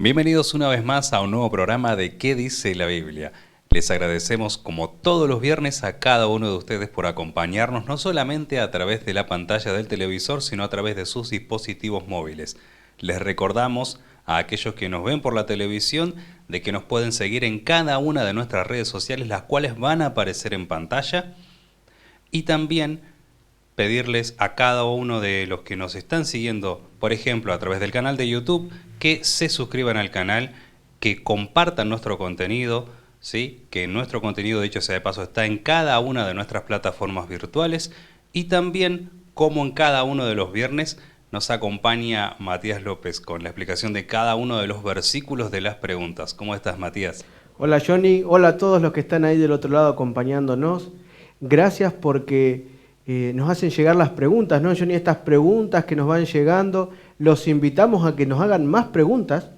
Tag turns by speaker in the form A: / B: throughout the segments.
A: Bienvenidos una vez más a un nuevo programa de ¿Qué dice la Biblia? Les agradecemos como todos los viernes a cada uno de ustedes por acompañarnos no solamente a través de la pantalla del televisor, sino a través de sus dispositivos móviles. Les recordamos a aquellos que nos ven por la televisión de que nos pueden seguir en cada una de nuestras redes sociales, las cuales van a aparecer en pantalla, y también pedirles a cada uno de los que nos están siguiendo, por ejemplo, a través del canal de YouTube, que se suscriban al canal, que compartan nuestro contenido, ¿sí? Que nuestro contenido, dicho sea de paso, está en cada una de nuestras plataformas virtuales, y también, como en cada uno de los viernes, nos acompaña Matías López con la explicación de cada uno de los versículos de las preguntas. ¿Cómo estás, Matías?
B: Hola Johnny, hola a todos los que están ahí del otro lado acompañándonos. Gracias porque nos hacen llegar las preguntas, ¿no, Johnny? Estas preguntas que nos van llegando, los invitamos a que nos hagan más preguntas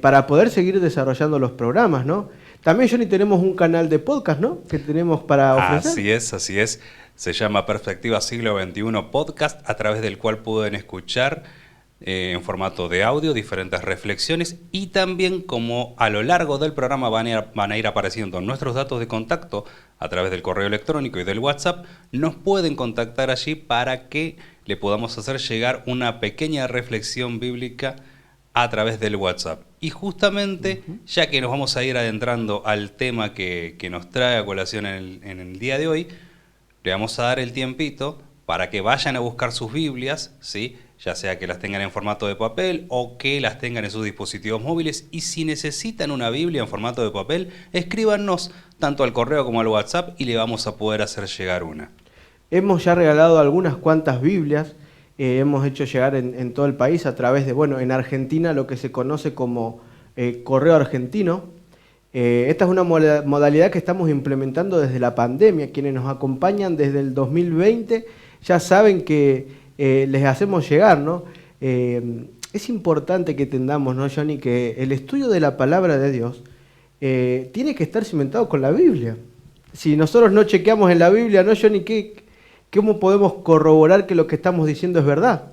B: para poder seguir desarrollando los programas, ¿no? También, Johnny, tenemos un canal de podcast, ¿no? Que tenemos para ofrecer.
A: Así es. Se llama Perspectiva Siglo XXI Podcast, a través del cual pueden escuchar en formato de audio diferentes reflexiones, y también, como a lo largo del programa van a ir apareciendo nuestros datos de contacto a través del correo electrónico y del WhatsApp, nos pueden contactar allí para que le podamos hacer llegar una pequeña reflexión bíblica a través del WhatsApp. Y justamente, ya que nos vamos a ir adentrando al tema que nos trae a colación en el día de hoy, le vamos a dar el tiempito para que vayan a buscar sus Biblias, ¿sí? Ya sea que las tengan en formato de papel o que las tengan en sus dispositivos móviles. Y si necesitan una Biblia en formato de papel, escríbanos tanto al correo como al WhatsApp y le vamos a poder hacer llegar una.
B: Hemos ya regalado algunas cuantas Biblias, hemos hecho llegar en todo el país a través de, bueno, en Argentina lo que se conoce como correo argentino. Esta es una modalidad que estamos implementando desde la pandemia. Quienes nos acompañan desde el 2020 ya saben que les hacemos llegar, ¿no? Es importante que entendamos, ¿no, Johnny?, que el estudio de la palabra de Dios tiene que estar cimentado con la Biblia. Si nosotros no chequeamos en la Biblia, ¿no, Johnny?, ¿cómo podemos corroborar que lo que estamos diciendo es verdad?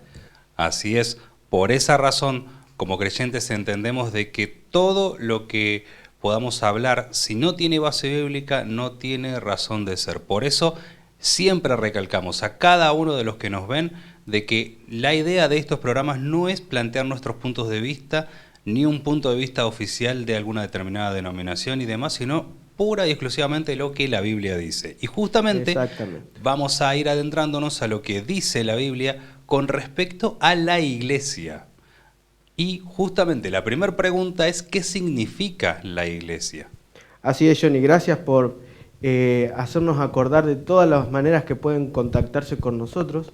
A: Así es. Por esa razón, como creyentes entendemos de que todo lo que podamos hablar, si no tiene base bíblica, no tiene razón de ser. Por eso siempre recalcamos a cada uno de los que nos ven de que la idea de estos programas no es plantear nuestros puntos de vista, ni un punto de vista oficial de alguna determinada denominación y demás, sino pura y exclusivamente lo que la Biblia dice. Y justamente vamos a ir adentrándonos a lo que dice la Biblia con respecto a la iglesia. Y justamente la primera pregunta es: ¿qué significa la iglesia?
B: Así es, Johnny, gracias por hacernos acordar de todas las maneras que pueden contactarse con nosotros.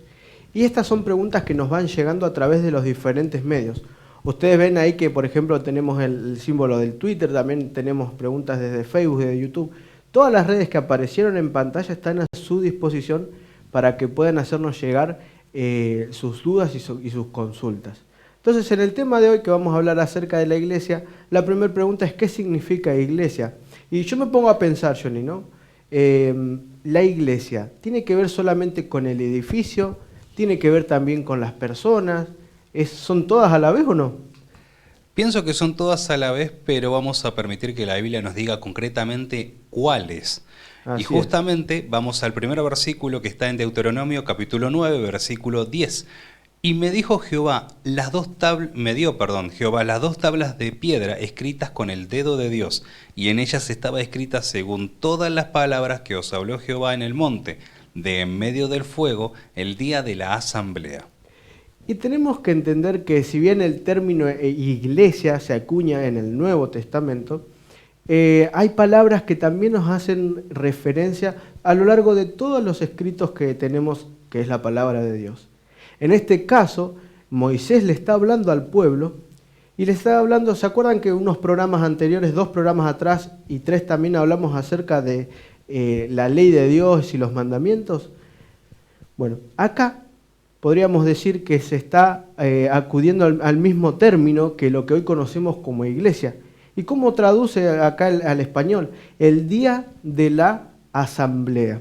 B: Y estas son preguntas que nos van llegando a través de los diferentes medios. Ustedes ven ahí que, por ejemplo, tenemos el símbolo del Twitter, también tenemos preguntas desde Facebook, desde YouTube. Todas las redes que aparecieron en pantalla están a su disposición para que puedan hacernos llegar sus dudas y sus consultas. Entonces, en el tema de hoy, que vamos a hablar acerca de la iglesia, la primera pregunta es: ¿qué significa iglesia? Y yo me pongo a pensar, Johnny, ¿no? La iglesia, ¿tiene que ver solamente con el edificio? ¿Tiene que ver también con las personas? ¿Son todas a la vez o no?
A: Pienso que son todas a la vez, pero vamos a permitir que la Biblia nos diga concretamente cuáles. Y justamente vamos al primer versículo, que está en Deuteronomio capítulo 9, versículo 10. Y me dijo Jehová, Jehová las dos tablas de piedra escritas con el dedo de Dios, y en ellas estaba escrita según todas las palabras que os habló Jehová en el monte, de en medio del fuego, el día de la asamblea.
B: Y tenemos que entender que, si bien el término iglesia se acuña en el Nuevo Testamento, hay palabras que también nos hacen referencia a lo largo de todos los escritos que tenemos, que es la palabra de Dios. En este caso, Moisés le está hablando al pueblo y le está hablando. ¿Se acuerdan que unos programas anteriores, 2 programas atrás y 3 también, hablamos acerca de la ley de Dios y los mandamientos? Bueno, acá podríamos decir que se está acudiendo al mismo término que lo que hoy conocemos como iglesia. ¿Y cómo traduce acá al español? El día de la asamblea.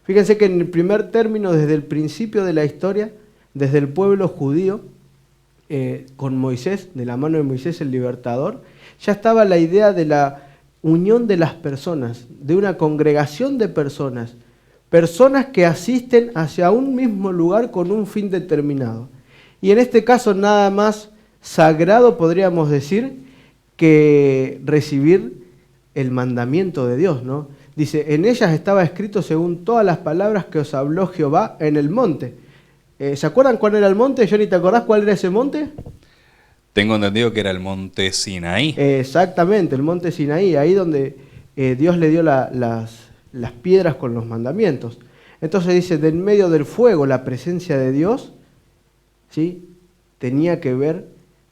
B: Fíjense que en el primer término, desde el principio de la historia, desde el pueblo judío, con Moisés, de la mano de Moisés el libertador, ya estaba la idea de la unión de las personas, de una congregación de personas, personas que asisten hacia un mismo lugar con un fin determinado. Y en este caso nada más sagrado podríamos decir que recibir el mandamiento de Dios, ¿no? Dice, en ellas estaba escrito según todas las palabras que os habló Jehová en el monte. ¿Se acuerdan cuál era el monte? Johnny, ¿te acordás cuál era ese monte?
A: Tengo entendido que era el monte Sinaí.
B: Exactamente, el monte Sinaí, ahí donde Dios le dio las piedras con los mandamientos. Entonces dice, de en medio del fuego, la presencia de Dios, ¿sí?, tenía que ver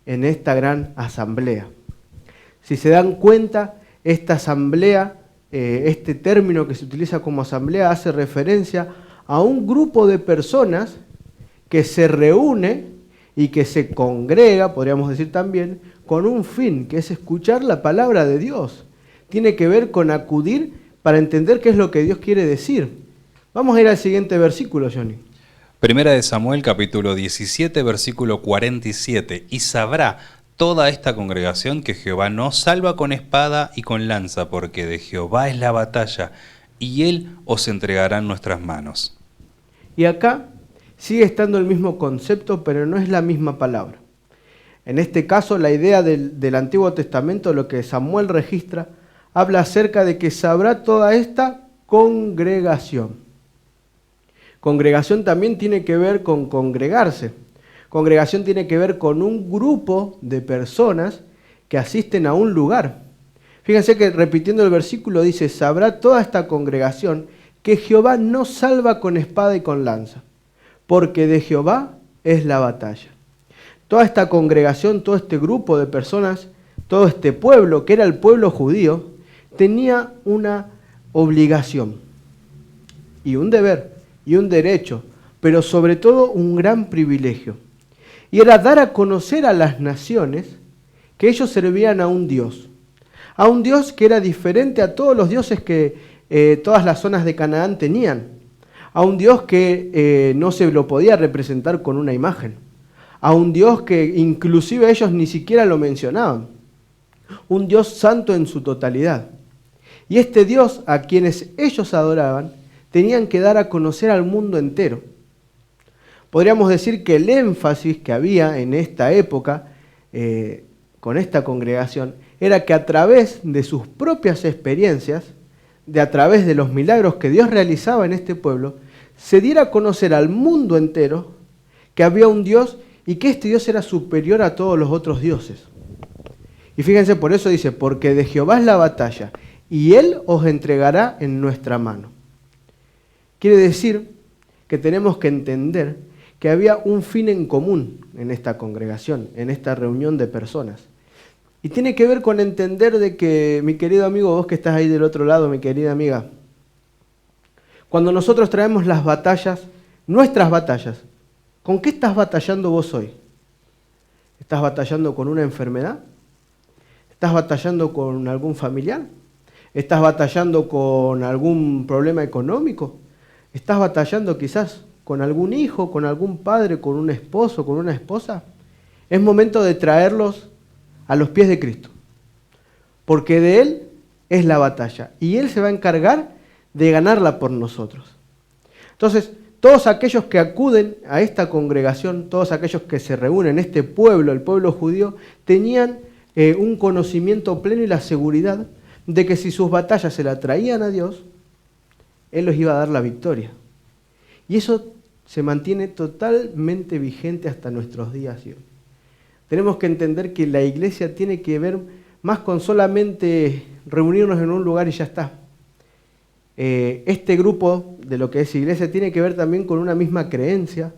B: en esta gran asamblea. Si se dan cuenta, esta asamblea, este término que se utiliza como asamblea, hace referencia a un grupo de personas que se reúne y que se congrega, podríamos decir también, con un fin, que es escuchar la palabra de Dios. Tiene que ver con acudir para entender qué es lo que Dios quiere decir. Vamos a ir al siguiente versículo, Johnny.
A: Primera de Samuel, capítulo 17, versículo 47. Y sabrá toda esta congregación que Jehová no salva con espada y con lanza, porque de Jehová es la batalla, y él os entregará en nuestras manos.
B: Y acá sigue estando el mismo concepto, pero no es la misma palabra. En este caso, la idea del Antiguo Testamento, lo que Samuel registra, habla acerca de que sabrá toda esta congregación. Congregación también tiene que ver con congregarse. Congregación tiene que ver con un grupo de personas que asisten a un lugar. Fíjense que repitiendo el versículo dice, sabrá toda esta congregación que Jehová no salva con espada y con lanza, porque de Jehová es la batalla. Toda esta congregación, todo este grupo de personas, todo este pueblo, que era el pueblo judío, tenía una obligación y un deber y un derecho, pero sobre todo un gran privilegio. Y era dar a conocer a las naciones que ellos servían a un Dios que era diferente a todos los dioses que todas las zonas de Canaán tenían, a un Dios que no se lo podía representar con una imagen, a un Dios que inclusive ellos ni siquiera lo mencionaban, un Dios santo en su totalidad. Y este Dios a quienes ellos adoraban tenían que dar a conocer al mundo entero. Podríamos decir que el énfasis que había en esta época con esta congregación era que a través de sus propias experiencias, a través de los milagros que Dios realizaba en este pueblo, se diera a conocer al mundo entero que había un Dios y que este Dios era superior a todos los otros dioses. Y fíjense, por eso dice, porque de Jehová es la batalla y Él os entregará en nuestra mano. Quiere decir que tenemos que entender que había un fin en común en esta congregación, en esta reunión de personas. Y tiene que ver con entender de que, mi querido amigo, vos que estás ahí del otro lado, mi querida amiga, cuando nosotros traemos las batallas, nuestras batallas, ¿con qué estás batallando vos hoy? ¿Estás batallando con una enfermedad? ¿Estás batallando con algún familiar? ¿Estás batallando con algún problema económico? ¿Estás batallando quizás con algún hijo, con algún padre, con un esposo, con una esposa? Es momento de traerlos a los pies de Cristo, porque de Él es la batalla y Él se va a encargar de ganarla por nosotros. Entonces, todos aquellos que acuden a esta congregación, todos aquellos que se reúnen, este pueblo, el pueblo judío, tenían un conocimiento pleno y la seguridad de que si sus batallas se la traían a Dios, Él los iba a dar la victoria. Y eso se mantiene totalmente vigente hasta nuestros días. Tenemos que entender que la iglesia tiene que ver más con solamente reunirnos en un lugar y ya está. Este grupo de lo que es iglesia tiene que ver también con una misma creencia,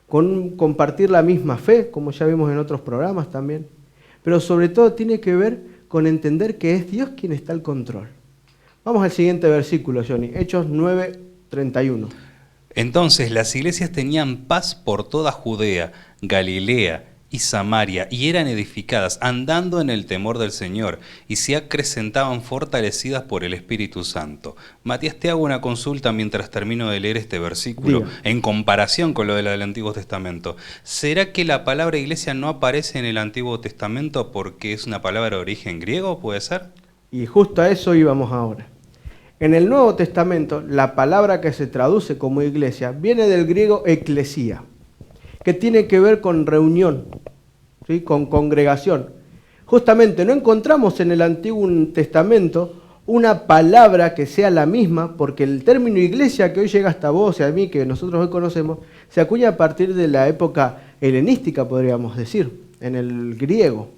B: con compartir la misma fe, como ya vimos en otros programas también. Pero sobre todo tiene que ver con entender que es Dios quien está al control. Vamos al siguiente versículo, Johnny. Hechos 9:31.
A: Entonces las iglesias tenían paz por toda Judea, Galilea y Samaria, y eran edificadas, andando en el temor del Señor, y se acrecentaban fortalecidas por el Espíritu Santo. Matías, te hago una consulta mientras termino de leer este versículo,
B: Diga.
A: en comparación con lo de la del Antiguo Testamento. ¿Será que la palabra iglesia no aparece en el Antiguo Testamento porque es una palabra de origen griego, puede ser?
B: Y justo a eso íbamos ahora. En el Nuevo Testamento, la palabra que se traduce como iglesia viene del griego eclesía, que tiene que ver con reunión, ¿sí? Con congregación. Justamente no encontramos en el Antiguo Testamento una palabra que sea la misma, porque el término iglesia que hoy llega hasta vos y a mí, que nosotros hoy conocemos, se acuña a partir de la época helenística, podríamos decir, en el griego.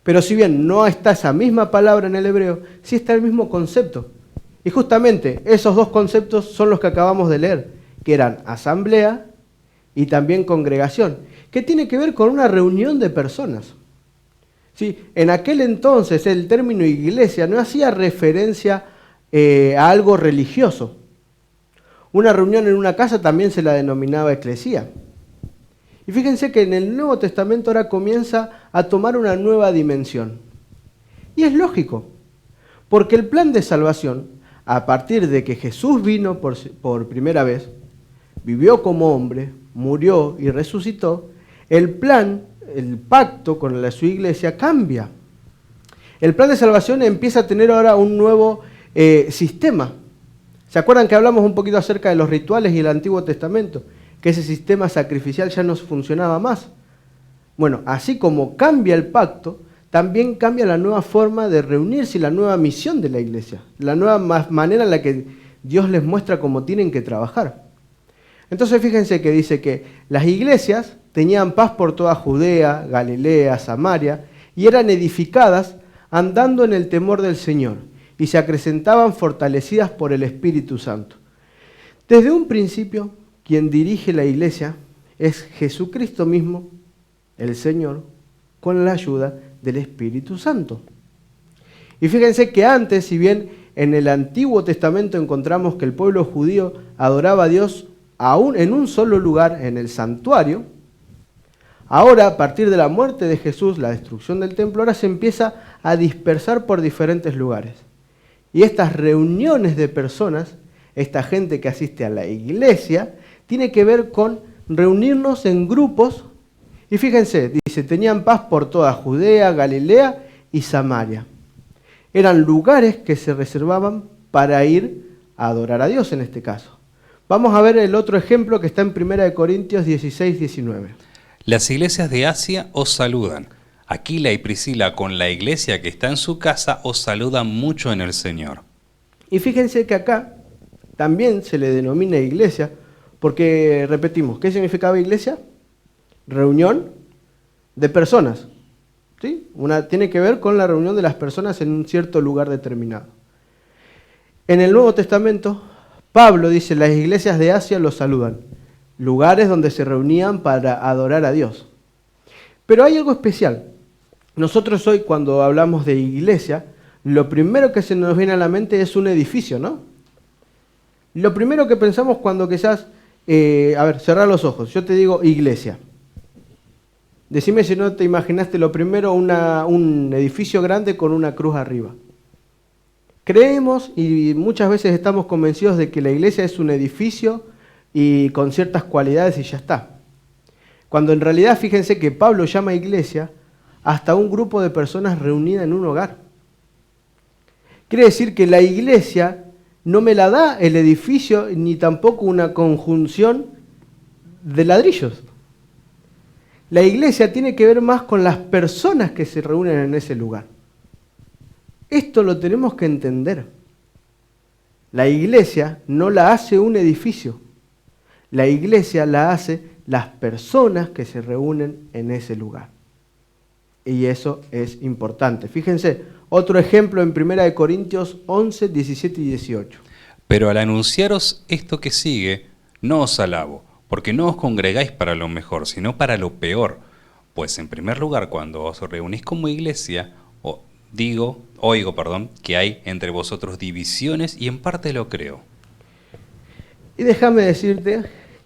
B: Pero si bien no está esa misma palabra en el hebreo, sí está el mismo concepto. Y justamente esos dos conceptos son los que acabamos de leer, que eran asamblea y también congregación, que tiene que ver con una reunión de personas. ¿Sí? En aquel entonces el término iglesia no hacía referencia a algo religioso. Una reunión en una casa también se la denominaba eclesía. Y fíjense que en el Nuevo Testamento ahora comienza a tomar una nueva dimensión. Y es lógico, porque el plan de salvación, a partir de que Jesús vino por primera vez, vivió como hombre, murió y resucitó, el plan, el pacto con su iglesia cambia. El plan de salvación empieza a tener ahora un nuevo sistema. ¿Se acuerdan que hablamos un poquito acerca de los rituales y el Antiguo Testamento? Que ese sistema sacrificial ya no funcionaba más. Bueno, así como cambia el pacto, también cambia la nueva forma de reunirse y la nueva misión de la iglesia, la nueva manera en la que Dios les muestra cómo tienen que trabajar. Entonces fíjense que dice que las iglesias tenían paz por toda Judea, Galilea, Samaria, y eran edificadas andando en el temor del Señor, y se acrecentaban fortalecidas por el Espíritu Santo. Desde un principio, quien dirige la iglesia es Jesucristo mismo, el Señor, con la ayuda del Espíritu Santo. Y fíjense que antes, si bien en el Antiguo Testamento encontramos que el pueblo judío adoraba a Dios aún en un solo lugar, en el santuario, ahora, a partir de la muerte de Jesús, la destrucción del templo, ahora se empieza a dispersar por diferentes lugares. Y estas reuniones de personas, esta gente que asiste a la iglesia, tiene que ver con reunirnos en grupos. Y fíjense, dice, tenían paz por toda Judea, Galilea y Samaria. Eran lugares que se reservaban para ir a adorar a Dios en este caso. Vamos a ver el otro ejemplo que está en 1 Corintios 16, 19.
A: Las iglesias de Asia os saludan. Aquila y Priscila con la iglesia que está en su casa os saludan mucho en el Señor.
B: Y fíjense que acá también se le denomina iglesia, porque repetimos, ¿qué significaba iglesia? Reunión de personas. ¿Sí? Tiene que ver con la reunión de las personas en un cierto lugar determinado. En el Nuevo Testamento, Pablo dice, las iglesias de Asia los saludan, lugares donde se reunían para adorar a Dios. Pero hay algo especial. Nosotros hoy, cuando hablamos de iglesia, lo primero que se nos viene a la mente es un edificio, ¿no? Lo primero que pensamos cuando quizás, cerrá los ojos, yo te digo iglesia. Decime si no te imaginaste lo primero, un edificio grande con una cruz arriba. Creemos y muchas veces estamos convencidos de que la iglesia es un edificio y con ciertas cualidades y ya está. Cuando en realidad fíjense que Pablo llama iglesia hasta un grupo de personas reunidas en un hogar. Quiere decir que la iglesia no me la da el edificio ni tampoco una conjunción de ladrillos. La iglesia tiene que ver más con las personas que se reúnen en ese lugar. Esto lo tenemos que entender. La iglesia no la hace un edificio. La iglesia la hace las personas que se reúnen en ese lugar. Y eso es importante. Fíjense, otro ejemplo en 1 Corintios 11, 17 y 18.
A: Pero al anunciaros esto que sigue, no os alabo, porque no os congregáis para lo mejor, sino para lo peor. Pues en primer lugar, cuando os reunís como iglesia, oigo, que hay entre vosotros divisiones y en parte lo creo.
B: Y déjame decirte,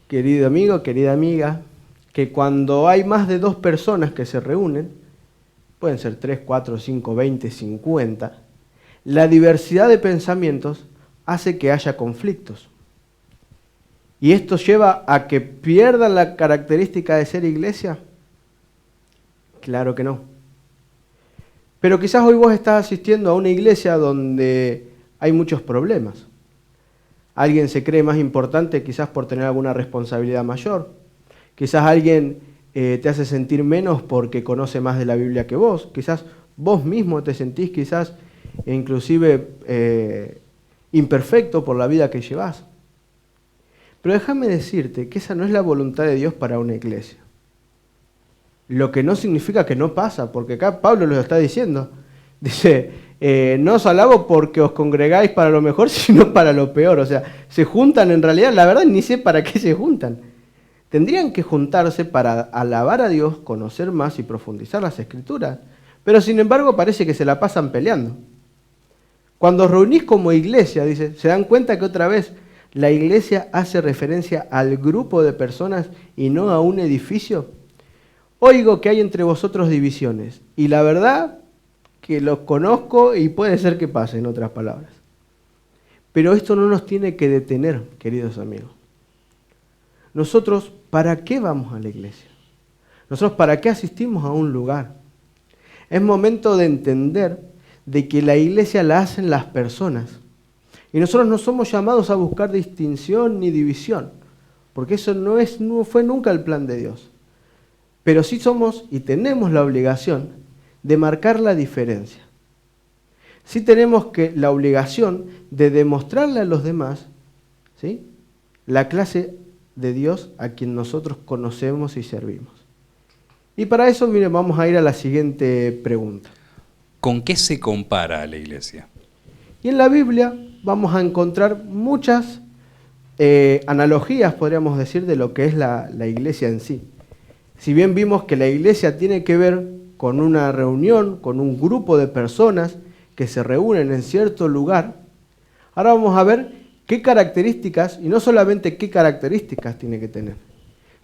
B: querido amigo, querida amiga, que cuando hay más de 2 personas que se reúnen, pueden ser 3, 4, 5, 20, 50, la diversidad de pensamientos hace que haya conflictos. ¿Y esto lleva a que pierdan la característica de ser iglesia? Claro que no. Pero quizás hoy vos estás asistiendo a una iglesia donde hay muchos problemas. Alguien se cree más importante quizás por tener alguna responsabilidad mayor. Quizás alguien te hace sentir menos porque conoce más de la Biblia que vos. Quizás vos mismo te sentís quizás inclusive imperfecto por la vida que llevás. Pero déjame decirte que esa no es la voluntad de Dios para una iglesia. Lo que no significa que no pasa, porque acá Pablo lo está diciendo. Dice, no os alabo porque os congregáis para lo mejor, sino para lo peor. O sea, se juntan en realidad, la verdad ni sé para qué se juntan. Tendrían que juntarse para alabar a Dios, conocer más y profundizar las Escrituras. Pero sin embargo parece que se la pasan peleando. Cuando os reunís como iglesia, dice, ¿se dan cuenta que otra vez la iglesia hace referencia al grupo de personas y no a un edificio? Oigo que hay entre vosotros divisiones, y la verdad que los conozco y puede ser que pase, en otras palabras. Pero esto no nos tiene que detener, queridos amigos. Nosotros, ¿para qué vamos a la iglesia? Nosotros, ¿para qué asistimos a un lugar? Es momento de entender de que la iglesia la hacen las personas. Y nosotros no somos llamados a buscar distinción ni división, porque eso no fue nunca el plan de Dios. Pero sí somos y tenemos la obligación de marcar la diferencia. Sí tenemos la obligación de demostrarle a los demás, ¿sí?, la clase de Dios a quien nosotros conocemos y servimos. Y para eso, miren, vamos a ir a la siguiente pregunta.
A: ¿Con qué se compara a la iglesia?
B: Y en la Biblia vamos a encontrar muchas analogías, podríamos decir, de lo que es la iglesia en sí. Si bien vimos que la iglesia tiene que ver con una reunión, con un grupo de personas que se reúnen en cierto lugar, ahora vamos a ver qué características, y no solamente qué características tiene que tener,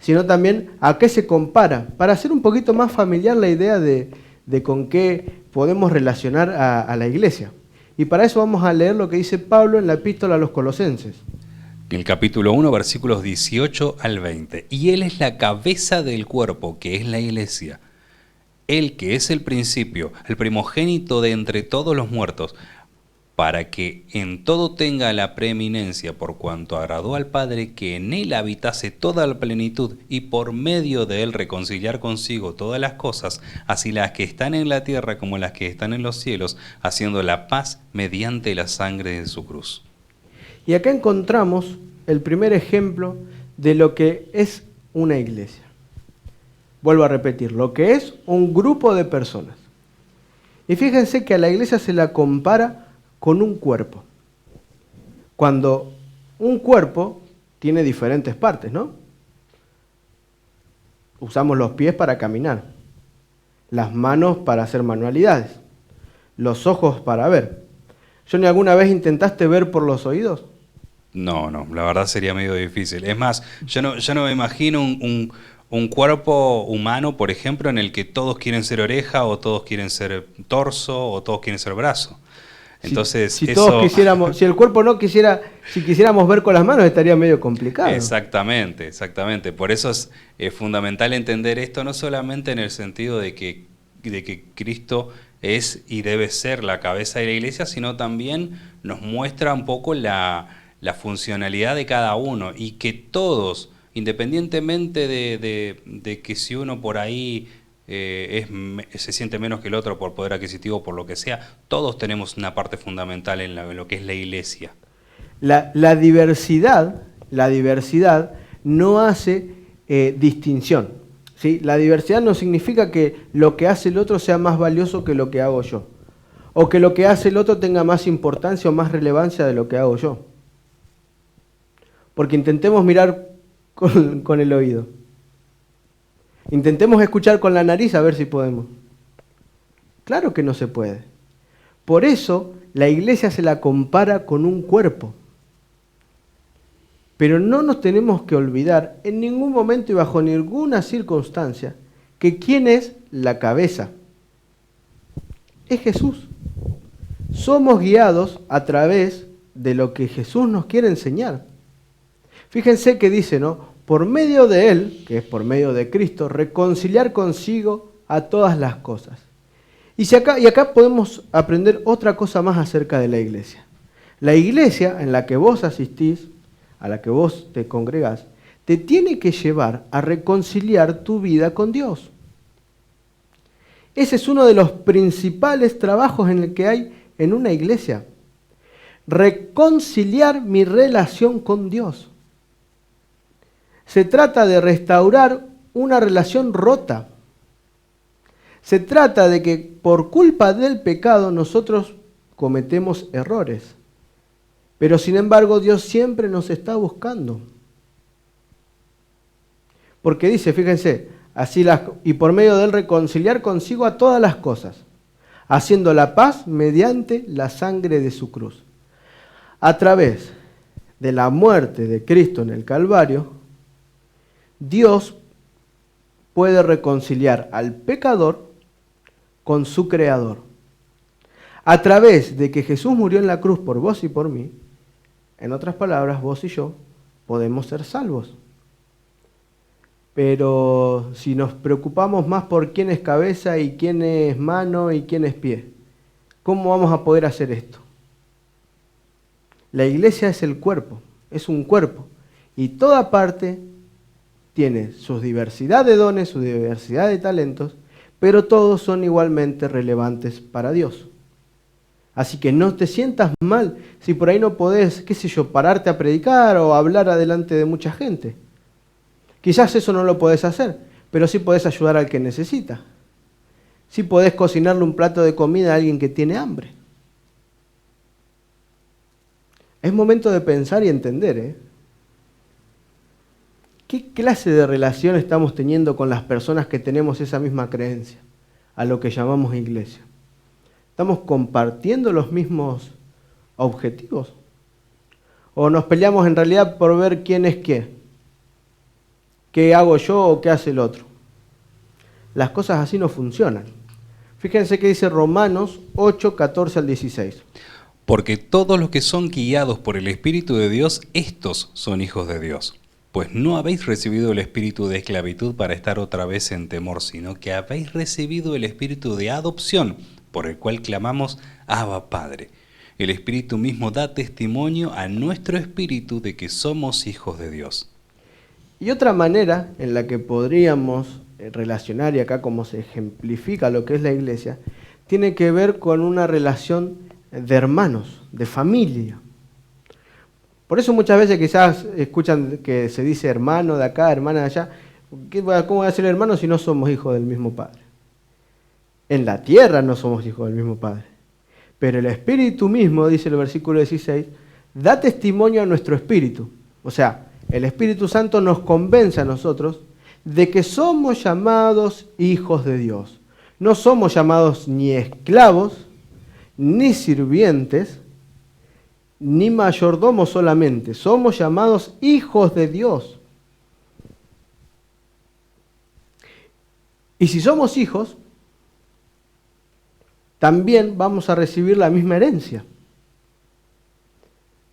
B: sino también a qué se compara, para hacer un poquito más familiar la idea de con qué podemos relacionar a la iglesia. Y para eso vamos a leer lo que dice Pablo en la epístola a los Colosenses.
A: En el capítulo 1, versículos 18 al 20. Y Él es la cabeza del cuerpo, que es la iglesia. Él que es el principio, el primogénito de entre todos los muertos, para que en todo tenga la preeminencia, por cuanto agradó al Padre que en Él habitase toda la plenitud, y por medio de Él reconciliar consigo todas las cosas, así las que están en la tierra como las que están en los cielos, haciendo la paz mediante la sangre de su cruz.
B: Y acá encontramos el primer ejemplo de lo que es una iglesia. Vuelvo a repetir, lo que es un grupo de personas. Y fíjense que a la iglesia se la compara con un cuerpo. Cuando un cuerpo tiene diferentes partes, ¿no? Usamos los pies para caminar, las manos para hacer manualidades, los ojos para ver. ¿Johnny, alguna vez intentaste ver por los oídos?
A: No, la verdad sería medio difícil. Es más, yo no me imagino un cuerpo humano, por ejemplo, en el que todos quieren ser oreja, o todos quieren ser torso, o todos quieren ser brazo. Entonces,
B: si todos quisiéramos, si el cuerpo no quisiera, si quisiéramos ver con las manos, estaría medio complicado.
A: Exactamente. Por eso es fundamental entender esto, no solamente en el sentido de que Cristo es y debe ser la cabeza de la iglesia, sino también nos muestra un poco la funcionalidad de cada uno, y que todos, independientemente de que si uno por ahí se siente menos que el otro por poder adquisitivo, por lo que sea, todos tenemos una parte fundamental en lo que es la iglesia.
B: La diversidad no hace distinción, ¿sí? La diversidad no significa que lo que hace el otro sea más valioso que lo que hago yo, o que lo que hace el otro tenga más importancia o más relevancia de lo que hago yo. Porque intentemos mirar con el oído. Intentemos escuchar con la nariz a ver si podemos. Claro que no se puede. Por eso la iglesia se la compara con un cuerpo. Pero no nos tenemos que olvidar en ningún momento y bajo ninguna circunstancia que ¿quién es la cabeza? Es Jesús. Somos guiados a través de lo que Jesús nos quiere enseñar. Fíjense que dice, ¿no? Por medio de Él, que es por medio de Cristo, reconciliar consigo a todas las cosas. Y acá podemos aprender otra cosa más acerca de la iglesia. La iglesia en la que vos asistís, a la que vos te congregás, te tiene que llevar a reconciliar tu vida con Dios. Ese es uno de los principales trabajos en el que hay en una iglesia. Reconciliar mi relación con Dios. Se trata de restaurar una relación rota. Se trata de que por culpa del pecado nosotros cometemos errores. Pero sin embargo Dios siempre nos está buscando. Porque dice, fíjense, y por medio de Él reconciliar consigo a todas las cosas, haciendo la paz mediante la sangre de su cruz. A través de la muerte de Cristo en el Calvario, Dios puede reconciliar al pecador con su Creador. A través de que Jesús murió en la cruz por vos y por mí, en otras palabras, vos y yo podemos ser salvos. Pero si nos preocupamos más por quién es cabeza y quién es mano y quién es pie, ¿cómo vamos a poder hacer esto? La iglesia es el cuerpo, es un cuerpo, y toda parte tiene su diversidad de dones, su diversidad de talentos, pero todos son igualmente relevantes para Dios. Así que no te sientas mal si por ahí no podés, qué sé yo, pararte a predicar o hablar adelante de mucha gente. Quizás eso no lo podés hacer, pero sí podés ayudar al que necesita. Sí podés cocinarle un plato de comida a alguien que tiene hambre. Es momento de pensar y entender, ¿eh? ¿Qué clase de relación estamos teniendo con las personas que tenemos esa misma creencia, a lo que llamamos iglesia? ¿Estamos compartiendo los mismos objetivos? ¿O nos peleamos en realidad por ver quién es qué? ¿Qué hago yo o qué hace el otro? Las cosas así no funcionan. Fíjense que dice Romanos 8, 14 al 16.
A: Porque todos los que son guiados por el Espíritu de Dios, estos son hijos de Dios. Pues no habéis recibido el espíritu de esclavitud para estar otra vez en temor, sino que habéis recibido el espíritu de adopción, por el cual clamamos, Abba, Padre. El Espíritu mismo da testimonio a nuestro espíritu de que somos hijos de Dios.
B: Y otra manera en la que podríamos relacionar, y acá como se ejemplifica lo que es la iglesia, tiene que ver con una relación de hermanos, de familia. Por eso muchas veces quizás escuchan que se dice hermano de acá, hermana de allá. ¿Cómo va a ser hermano si no somos hijos del mismo Padre? En la tierra no somos hijos del mismo Padre. Pero el Espíritu mismo, dice el versículo 16, da testimonio a nuestro espíritu. O sea, el Espíritu Santo nos convence a nosotros de que somos llamados hijos de Dios. No somos llamados ni esclavos, ni sirvientes, ni mayordomos solamente. Somos llamados hijos de Dios. Y si somos hijos, también vamos a recibir la misma herencia.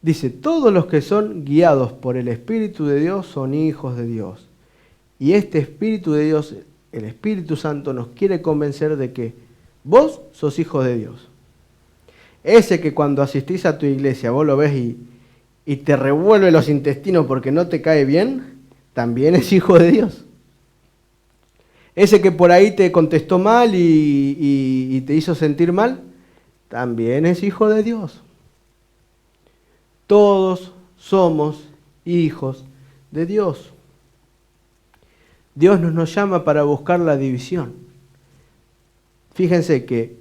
B: Dice, todos los que son guiados por el Espíritu de Dios son hijos de Dios. Y este Espíritu de Dios, el Espíritu Santo, nos quiere convencer de que vos sos hijos de Dios. Ese que cuando asistís a tu iglesia vos lo ves y te revuelve los intestinos porque no te cae bien, también es hijo de Dios. Ese que por ahí te contestó mal y te hizo sentir mal, también es hijo de Dios. Todos somos hijos de Dios. Dios no nos llama para buscar la división. Fíjense que,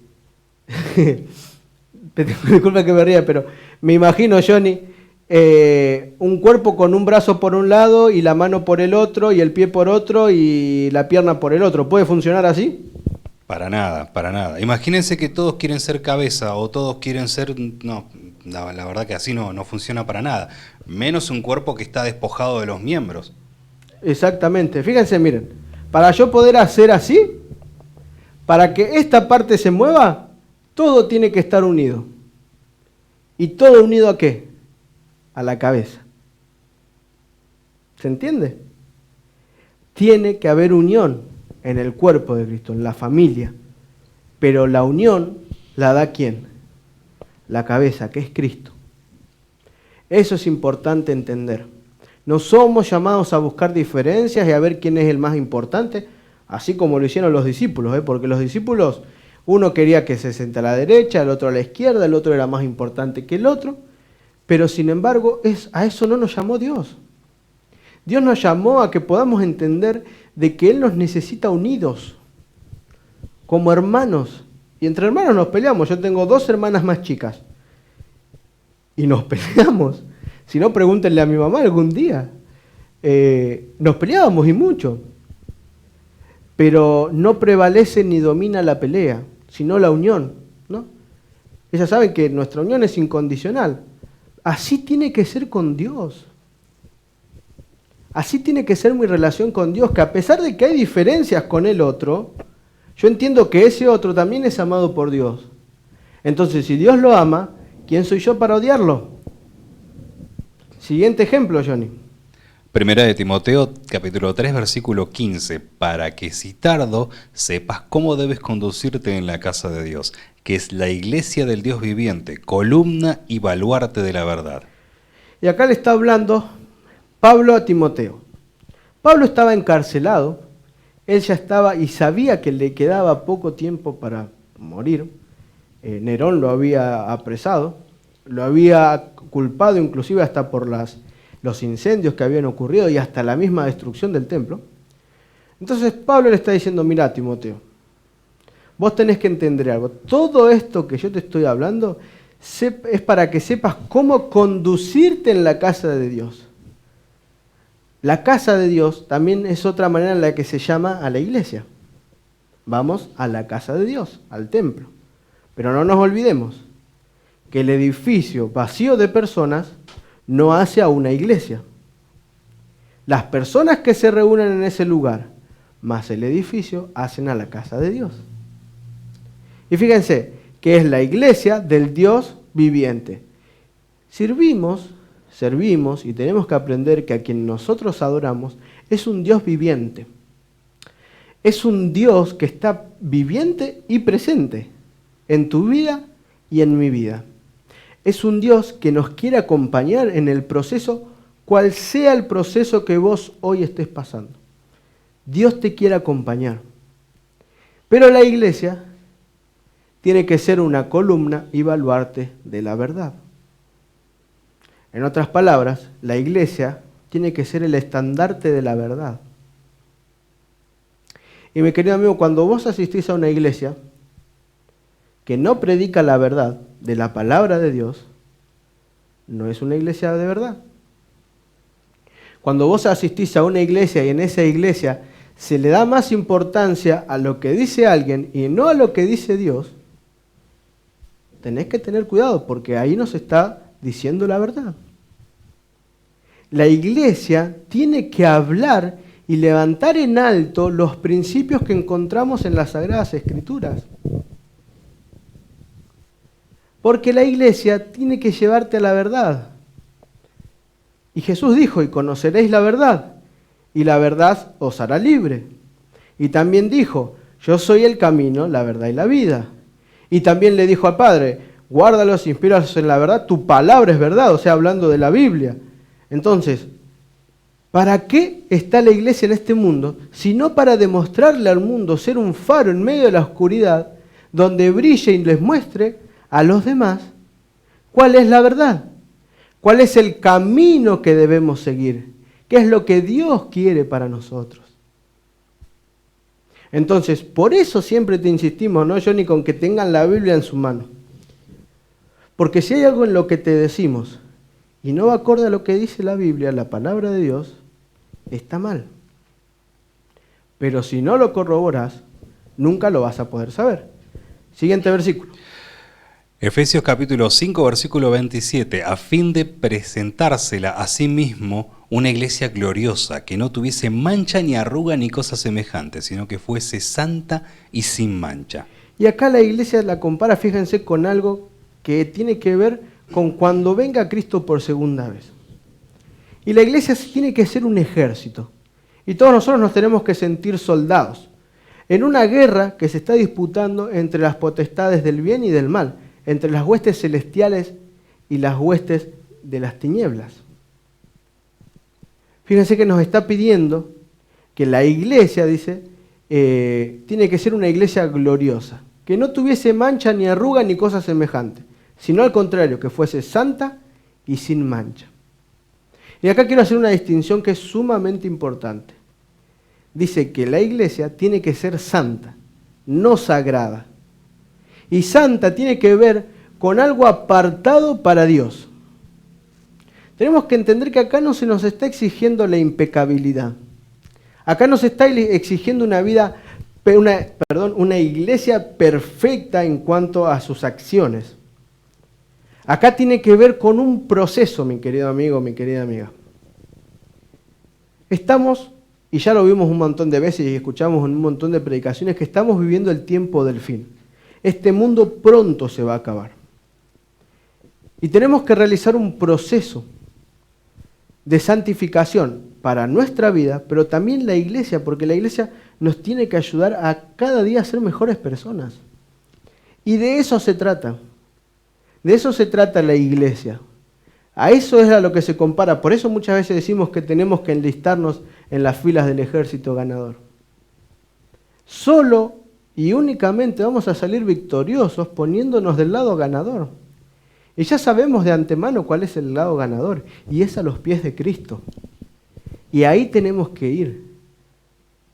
B: disculpa que me ría, pero me imagino, Johnny, un cuerpo con un brazo por un lado y la mano por el otro y el pie por otro y la pierna por el otro. ¿Puede funcionar así?
A: Para nada, para nada. Imagínense que todos quieren ser cabeza o todos quieren ser... No, La verdad que así no funciona para nada. Menos un cuerpo que está despojado de los miembros.
B: Exactamente. Fíjense, miren, para yo poder hacer así, para que esta parte se mueva, todo tiene que estar unido. ¿Y todo unido a qué? A la cabeza. ¿Se entiende? Tiene que haber unión en el cuerpo de Cristo, en la familia. Pero la unión la da ¿quién? La cabeza, que es Cristo. Eso es importante entender. No somos llamados a buscar diferencias y a ver quién es el más importante, así como lo hicieron los discípulos, porque los discípulos, uno quería que se sentara a la derecha, el otro a la izquierda, el otro era más importante que el otro, pero sin embargo a eso no nos llamó Dios. Dios nos llamó a que podamos entender de que Él nos necesita unidos, como hermanos. Y entre hermanos nos peleamos. Yo tengo 2 hermanas más chicas. Y nos peleamos. Si no, pregúntenle a mi mamá algún día. Nos peleábamos y mucho. Pero no prevalece ni domina la pelea, sino la unión, ¿no? Ellas saben que nuestra unión es incondicional. Así tiene que ser con Dios. Así tiene que ser mi relación con Dios, que a pesar de que hay diferencias con el otro, yo entiendo que ese otro también es amado por Dios. Entonces, si Dios lo ama, ¿quién soy yo para odiarlo? Siguiente ejemplo, Johnny.
A: Primera de Timoteo, capítulo 3, versículo 15. Para que si tardo, sepas cómo debes conducirte en la casa de Dios, que es la iglesia del Dios viviente, columna y baluarte de la verdad.
B: Y acá le está hablando Pablo a Timoteo. Pablo estaba encarcelado. Él ya estaba y sabía que le quedaba poco tiempo para morir. Nerón lo había apresado, lo había culpado inclusive hasta por los incendios que habían ocurrido y hasta la misma destrucción del templo. Entonces Pablo le está diciendo, mira Timoteo, vos tenés que entender algo. Todo esto que yo te estoy hablando es para que sepas cómo conducirte en la casa de Dios. La casa de Dios también es otra manera en la que se llama a la iglesia. Vamos a la casa de Dios, al templo. Pero no nos olvidemos que el edificio vacío de personas no hace a una iglesia. Las personas que se reúnen en ese lugar, más el edificio, hacen a la casa de Dios. Y fíjense que es la iglesia del Dios viviente. Servimos y tenemos que aprender que a quien nosotros adoramos es un Dios viviente. Es un Dios que está viviente y presente en tu vida y en mi vida. Es un Dios que nos quiere acompañar en el proceso, cual sea el proceso que vos hoy estés pasando. Dios te quiere acompañar. Pero la iglesia tiene que ser una columna y baluarte de la verdad. En otras palabras, la iglesia tiene que ser el estandarte de la verdad. Y mi querido amigo, cuando vos asistís a una iglesia que no predica la verdad de la palabra de Dios, no es una iglesia de verdad. Cuando vos asistís a una iglesia y en esa iglesia se le da más importancia a lo que dice alguien y no a lo que dice Dios, tenés que tener cuidado porque ahí nos está diciendo la verdad. La iglesia tiene que hablar y levantar en alto los principios que encontramos en las Sagradas Escrituras. Porque la iglesia tiene que llevarte a la verdad. Y Jesús dijo, y conoceréis la verdad, y la verdad os hará libre. Y también dijo, yo soy el camino, la verdad y la vida. Y también le dijo al Padre, guárdalos, inspíralos en la verdad, tu palabra es verdad, o sea, hablando de la Biblia. Entonces, ¿para qué está la iglesia en este mundo? Sino para demostrarle al mundo, ser un faro en medio de la oscuridad, donde brille y les muestre a los demás cuál es la verdad, cuál es el camino que debemos seguir, qué es lo que Dios quiere para nosotros. Entonces, por eso siempre te insistimos, ¿no, Johnny, con que tengan la Biblia en su mano? Porque si hay algo en lo que te decimos y no va acorde a lo que dice la Biblia, la palabra de Dios, está mal. Pero si no lo corroboras, nunca lo vas a poder saber. Siguiente versículo.
A: Efesios capítulo 5, versículo 27, a fin de presentársela a sí mismo una iglesia gloriosa, que no tuviese mancha ni arruga ni cosa semejante, sino que fuese santa y sin mancha.
B: Y acá la iglesia la compara, fíjense, con algo que tiene que ver con cuando venga Cristo por segunda vez. Y la iglesia tiene que ser un ejército. Y todos nosotros nos tenemos que sentir soldados en una guerra que se está disputando entre las potestades del bien y del mal, entre las huestes celestiales y las huestes de las tinieblas. Fíjense que nos está pidiendo que la iglesia, dice, tiene que ser una iglesia gloriosa, que no tuviese mancha ni arruga ni cosa semejante, sino al contrario, que fuese santa y sin mancha. Y acá quiero hacer una distinción que es sumamente importante. Dice que la iglesia tiene que ser santa, no sagrada. Y santa tiene que ver con algo apartado para Dios. Tenemos que entender que acá no se nos está exigiendo la impecabilidad. Acá nos está exigiendo una iglesia perfecta en cuanto a sus acciones. Acá tiene que ver con un proceso, mi querido amigo, mi querida amiga. Estamos, y ya lo vimos un montón de veces y escuchamos en un montón de predicaciones, que estamos viviendo el tiempo del fin. Este mundo pronto se va a acabar. Y tenemos que realizar un proceso de santificación para nuestra vida, pero también la iglesia, porque la iglesia nos tiene que ayudar a cada día a ser mejores personas. Y de eso se trata. De eso se trata la iglesia. A eso es a lo que se compara. Por eso muchas veces decimos que tenemos que enlistarnos en las filas del ejército ganador. Solo y únicamente vamos a salir victoriosos poniéndonos del lado ganador. Y ya sabemos de antemano cuál es el lado ganador, y es a los pies de Cristo. Y ahí tenemos que ir.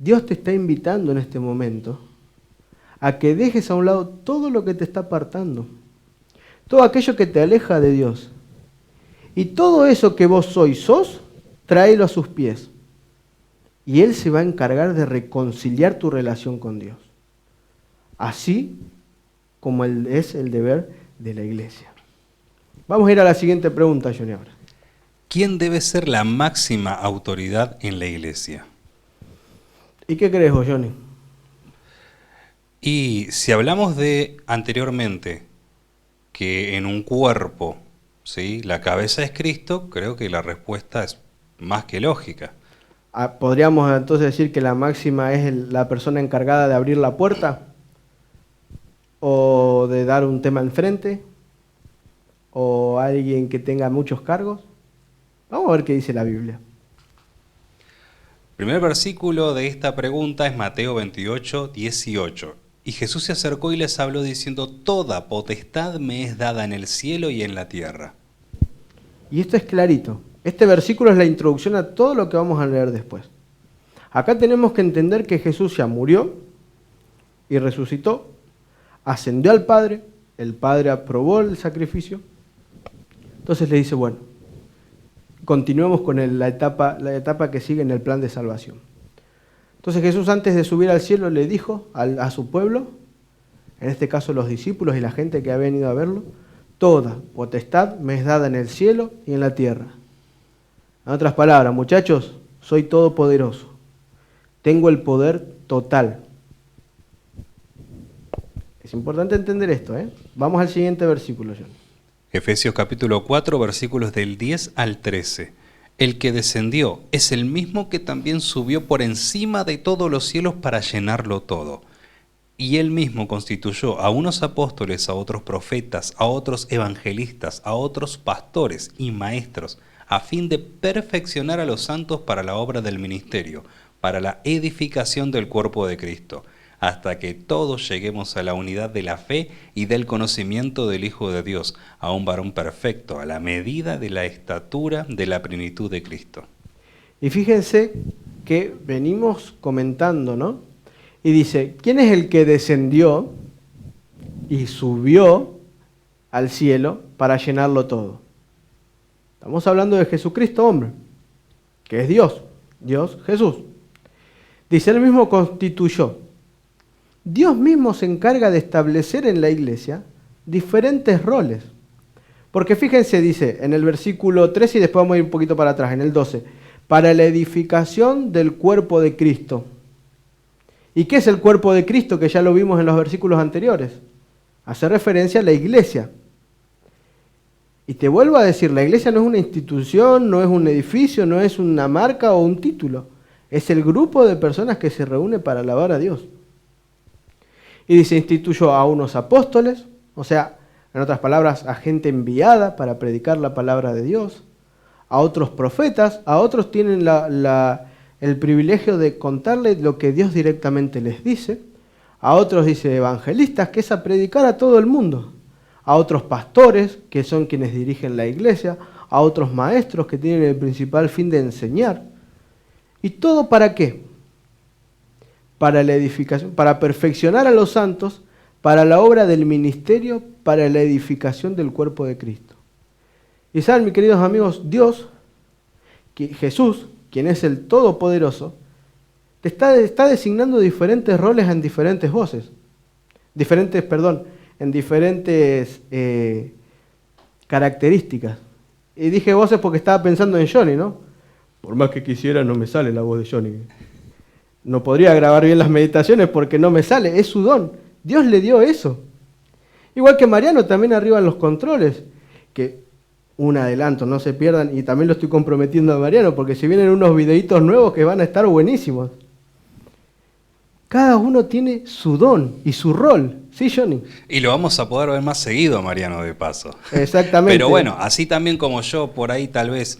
B: Dios te está invitando en este momento a que dejes a un lado todo lo que te está apartando, todo aquello que te aleja de Dios. Y todo eso que vos sos, tráelo a sus pies. Y Él se va a encargar de reconciliar tu relación con Dios. Así como es el deber de la iglesia. Vamos a ir a la siguiente pregunta, Johnny, ahora.
A: ¿Quién debe ser la máxima autoridad en la iglesia?
B: ¿Y qué crees vos, Johnny?
A: Y si hablamos de anteriormente que en un cuerpo, ¿sí?, la cabeza es Cristo, creo que la respuesta es más que lógica.
B: ¿Podríamos entonces decir que la máxima es la persona encargada de abrir la puerta? ¿O de dar un tema enfrente? ¿O alguien que tenga muchos cargos? Vamos a ver qué dice la Biblia.
A: El primer versículo de esta pregunta es Mateo 28, 18. Y Jesús se acercó y les habló diciendo: toda potestad me es dada en el cielo y en la tierra.
B: Y esto es clarito. Este versículo es la introducción a todo lo que vamos a leer después. Acá tenemos que entender que Jesús ya murió y resucitó, ascendió al Padre, el Padre aprobó el sacrificio. Entonces le dice, bueno, continuemos con la etapa que sigue en el plan de salvación. Entonces Jesús, antes de subir al cielo, le dijo a su pueblo, en este caso los discípulos y la gente que había venido a verlo: toda potestad me es dada en el cielo y en la tierra. En otras palabras, muchachos, soy todopoderoso. Tengo el poder total. Es importante entender esto, ¿eh? Vamos al siguiente versículo, John.
A: Efesios capítulo 4, versículos del 10 al 13. El que descendió es el mismo que también subió por encima de todos los cielos para llenarlo todo. Y él mismo constituyó a unos apóstoles, a otros profetas, a otros evangelistas, a otros pastores y maestros, a fin de perfeccionar a los santos para la obra del ministerio, para la edificación del cuerpo de Cristo, hasta que todos lleguemos a la unidad de la fe y del conocimiento del Hijo de Dios, a un varón perfecto, a la medida de la estatura de la plenitud de Cristo.
B: Y fíjense que venimos comentando, ¿no? Y dice, ¿quién es el que descendió y subió al cielo para llenarlo todo? Estamos hablando de Jesucristo, hombre, que es Dios, Jesús. Dice, él mismo constituyó. Dios mismo se encarga de establecer en la iglesia diferentes roles. Porque fíjense, dice en el versículo 13 y después vamos a ir un poquito para atrás, en el 12, para la edificación del cuerpo de Cristo. ¿Y qué es el cuerpo de Cristo? Que ya lo vimos en los versículos anteriores. Hace referencia a la iglesia. Y te vuelvo a decir, la iglesia no es una institución, no es un edificio, no es una marca o un título. Es el grupo de personas que se reúne para alabar a Dios. Y dice, instituyó a unos apóstoles, o sea, en otras palabras, a gente enviada para predicar la palabra de Dios, a otros profetas, a otros tienen el privilegio de contarles lo que Dios directamente les dice, a otros dice evangelistas, que es a predicar a todo el mundo, a otros pastores, que son quienes dirigen la iglesia, a otros maestros que tienen el principal fin de enseñar. ¿Y todo para qué? Para la edificación, para perfeccionar a los santos, para la obra del ministerio, para la edificación del cuerpo de Cristo. Y saben, mis queridos amigos, Dios, Jesús, quien es el Todopoderoso, está designando diferentes roles en diferentes voces. En diferentes características. Y dije voces porque estaba pensando en Johnny, ¿no? Por más que quisiera, no me sale la voz de Johnny. No podría grabar bien las meditaciones porque no me sale, es su don. Dios le dio eso. Igual que Mariano también arriba en los controles, que un adelanto, no se pierdan, y también lo estoy comprometiendo a Mariano, porque si vienen unos videitos nuevos que van a estar buenísimos. Cada uno tiene su don y su rol, ¿sí, Johnny?
A: Y lo vamos a poder ver más seguido, Mariano, de paso.
B: Exactamente.
A: Pero bueno, así también como yo, por ahí tal vez,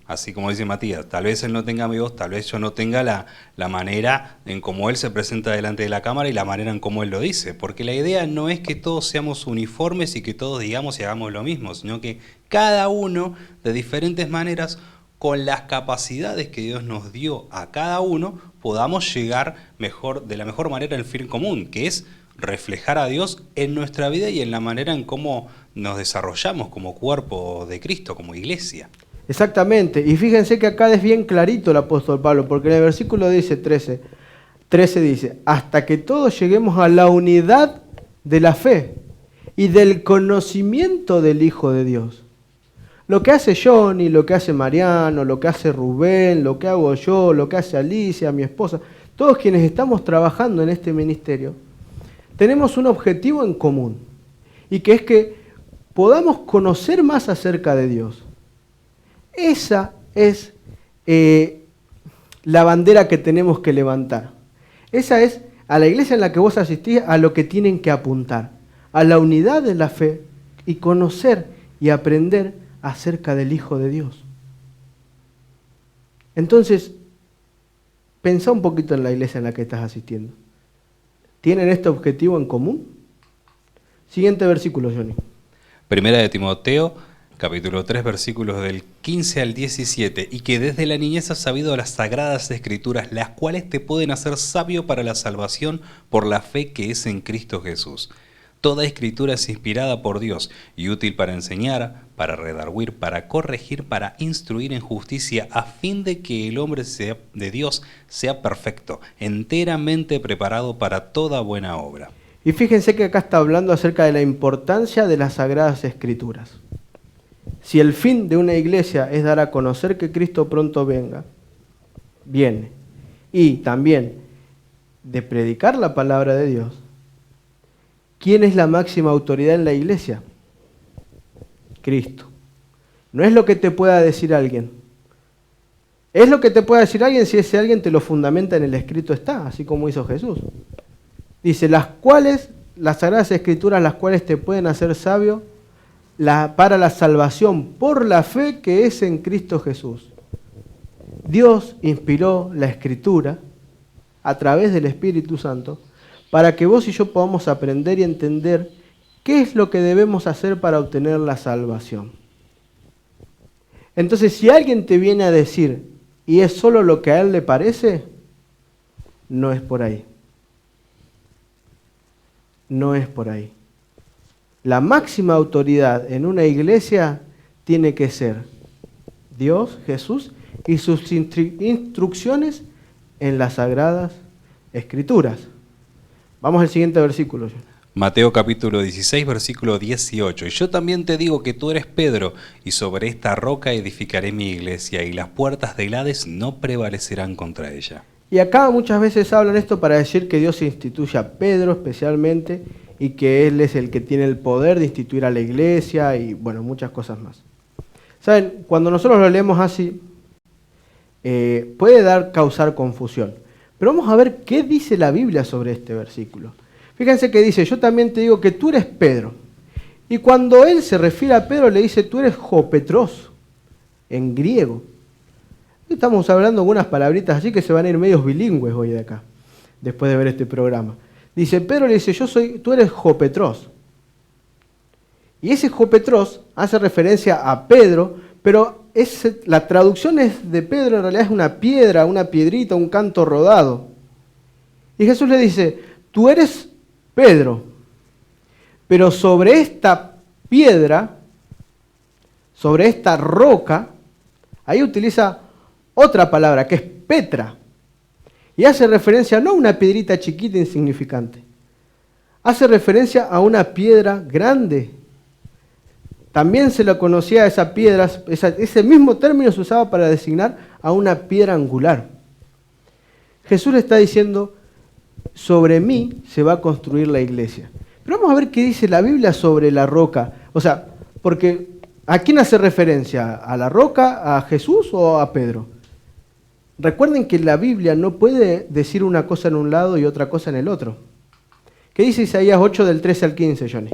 A: así como dice Matías, tal vez él no tenga mi voz, tal vez yo no tenga la manera en cómo él se presenta delante de la cámara y la manera en cómo él lo dice. Porque la idea no es que todos seamos uniformes y que todos digamos y hagamos lo mismo, sino que cada uno de diferentes maneras, con las capacidades que Dios nos dio a cada uno, podamos llegar de la mejor manera al fin común, que es reflejar a Dios en nuestra vida y en la manera en cómo nos desarrollamos como cuerpo de Cristo, como iglesia.
B: Exactamente, y fíjense que acá es bien clarito el apóstol Pablo, porque en el versículo dice 13 dice, hasta que todos lleguemos a la unidad de la fe y del conocimiento del Hijo de Dios. Lo que hace Johnny, lo que hace Mariano, lo que hace Rubén, lo que hago yo, lo que hace Alicia, mi esposa, todos quienes estamos trabajando en este ministerio, tenemos un objetivo en común, y que es que podamos conocer más acerca de Dios. Esa es la bandera que tenemos que levantar. Esa es a la iglesia en la que vos asistís a lo que tienen que apuntar, a la unidad de la fe y conocer y aprender acerca del Hijo de Dios. Entonces, pensá un poquito en la iglesia en la que estás asistiendo. ¿Tienen este objetivo en común? Siguiente versículo, Johnny.
A: Primera de Timoteo, capítulo 3, versículos del 15 al 17. Y que desde la niñez has sabido las sagradas escrituras, las cuales te pueden hacer sabio para la salvación por la fe que es en Cristo Jesús. Toda escritura es inspirada por Dios y útil para enseñar, para redarguir, para corregir, para instruir en justicia, a fin de que el hombre de Dios sea perfecto, enteramente preparado para toda buena obra.
B: Y fíjense que acá está hablando acerca de la importancia de las Sagradas Escrituras. Si el fin de una iglesia es dar a conocer que Cristo pronto viene, y también de predicar la palabra de Dios, ¿quién es la máxima autoridad en la iglesia? Cristo. No es lo que te pueda decir alguien. Es lo que te pueda decir alguien si ese alguien te lo fundamenta en el escrito está, así como hizo Jesús. Dice, las Sagradas Escrituras, las cuales te pueden hacer sabio para la salvación por la fe que es en Cristo Jesús. Dios inspiró la Escritura a través del Espíritu Santo para que vos y yo podamos aprender y entender qué es lo que debemos hacer para obtener la salvación. Entonces, si alguien te viene a decir, y es solo lo que a él le parece, no es por ahí. No es por ahí. La máxima autoridad en una iglesia tiene que ser Dios, Jesús, y sus instrucciones en las Sagradas Escrituras. Vamos al siguiente versículo.
A: Mateo capítulo 16, versículo 18. Y yo también te digo que tú eres Pedro, y sobre esta roca edificaré mi iglesia, y las puertas del Hades no prevalecerán contra ella.
B: Y acá muchas veces hablan esto para decir que Dios instituye a Pedro especialmente y que Él es el que tiene el poder de instituir a la iglesia y bueno, muchas cosas más. ¿Saben? Cuando nosotros lo leemos así, puede causar confusión. Pero vamos a ver qué dice la Biblia sobre este versículo. Fíjense que dice, yo también te digo que tú eres Pedro. Y cuando él se refiere a Pedro, le dice, tú eres Jopetros, en griego. Estamos hablando algunas palabritas así que se van a ir medios bilingües hoy de acá, después de ver este programa. Dice, Pedro le dice, tú eres Jopetros. Y ese Jopetros hace referencia a Pedro, pero la traducción de Pedro en realidad es una piedra, una piedrita, un canto rodado. Y Jesús le dice, tú eres Pedro, pero sobre esta piedra, sobre esta roca, ahí utiliza otra palabra que es Petra. Y hace referencia no a una piedrita chiquita insignificante, hace referencia a una piedra grande. También se le conocía a esa piedra, ese mismo término se usaba para designar a una piedra angular. Jesús le está diciendo, sobre mí se va a construir la iglesia. Pero vamos a ver qué dice la Biblia sobre la roca. O sea, porque ¿a quién hace referencia? ¿A la roca, a Jesús o a Pedro? Recuerden que la Biblia no puede decir una cosa en un lado y otra cosa en el otro. ¿Qué dice Isaías 8 del 13 al 15, Johnny?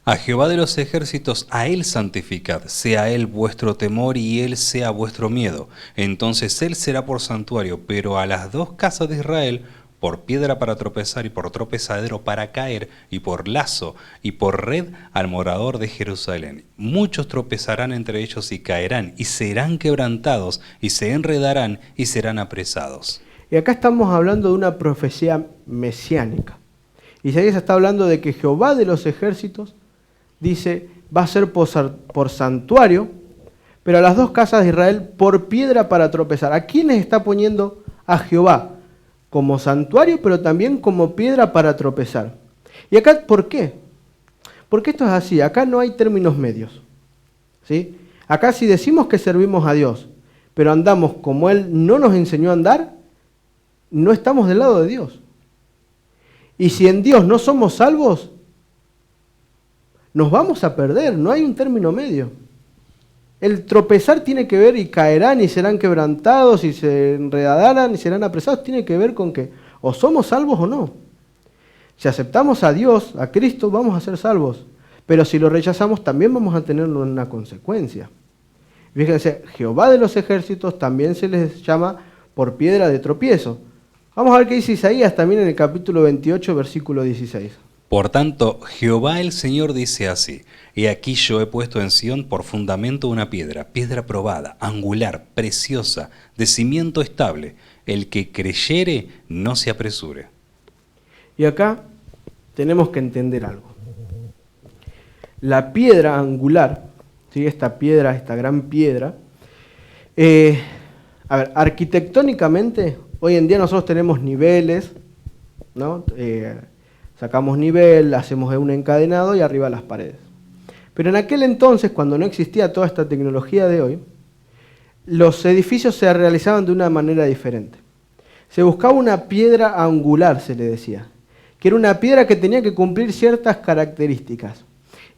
A: A Jehová de los ejércitos, a Él santificad, sea Él vuestro temor y Él sea vuestro miedo. Entonces Él será por santuario, pero a las dos casas de Israel, por piedra para tropezar y por tropezadero para caer, y por lazo y por red al morador de Jerusalén. Muchos tropezarán entre ellos y caerán, y serán quebrantados, y se enredarán, y serán apresados.
B: Y acá estamos hablando de una profecía mesiánica. Isaías está hablando de que Jehová de los ejércitos, dice, va a ser por santuario, pero a las dos casas de Israel por piedra para tropezar. ¿A quiénes está poniendo a Jehová? Como santuario, pero también como piedra para tropezar. ¿Y acá por qué? Porque esto es así, acá no hay términos medios. ¿Sí? Acá si decimos que servimos a Dios, pero andamos como Él no nos enseñó a andar, no estamos del lado de Dios. Y si en Dios no somos salvos, nos vamos a perder, no hay un término medio. El tropezar tiene que ver y caerán y serán quebrantados y se enredarán y serán apresados, tiene que ver con que o somos salvos o no. Si aceptamos a Dios, a Cristo, vamos a ser salvos. Pero si lo rechazamos también vamos a tener una consecuencia. Fíjense, Jehová de los ejércitos también se les llama por piedra de tropiezo. Vamos a ver qué dice Isaías también en el capítulo 28, versículo 16.
A: Por tanto, Jehová el Señor dice así, he aquí yo he puesto en Sión por fundamento una piedra, piedra probada, angular, preciosa, de cimiento estable. El que creyere no se apresure.
B: Y acá tenemos que entender algo. La piedra angular, ¿sí? Esta piedra, esta gran piedra, arquitectónicamente, hoy en día nosotros tenemos niveles, ¿no? Sacamos nivel, hacemos un encadenado y arriba las paredes. Pero en aquel entonces, cuando no existía toda esta tecnología de hoy, los edificios se realizaban de una manera diferente. Se buscaba una piedra angular, se le decía, que era una piedra que tenía que cumplir ciertas características.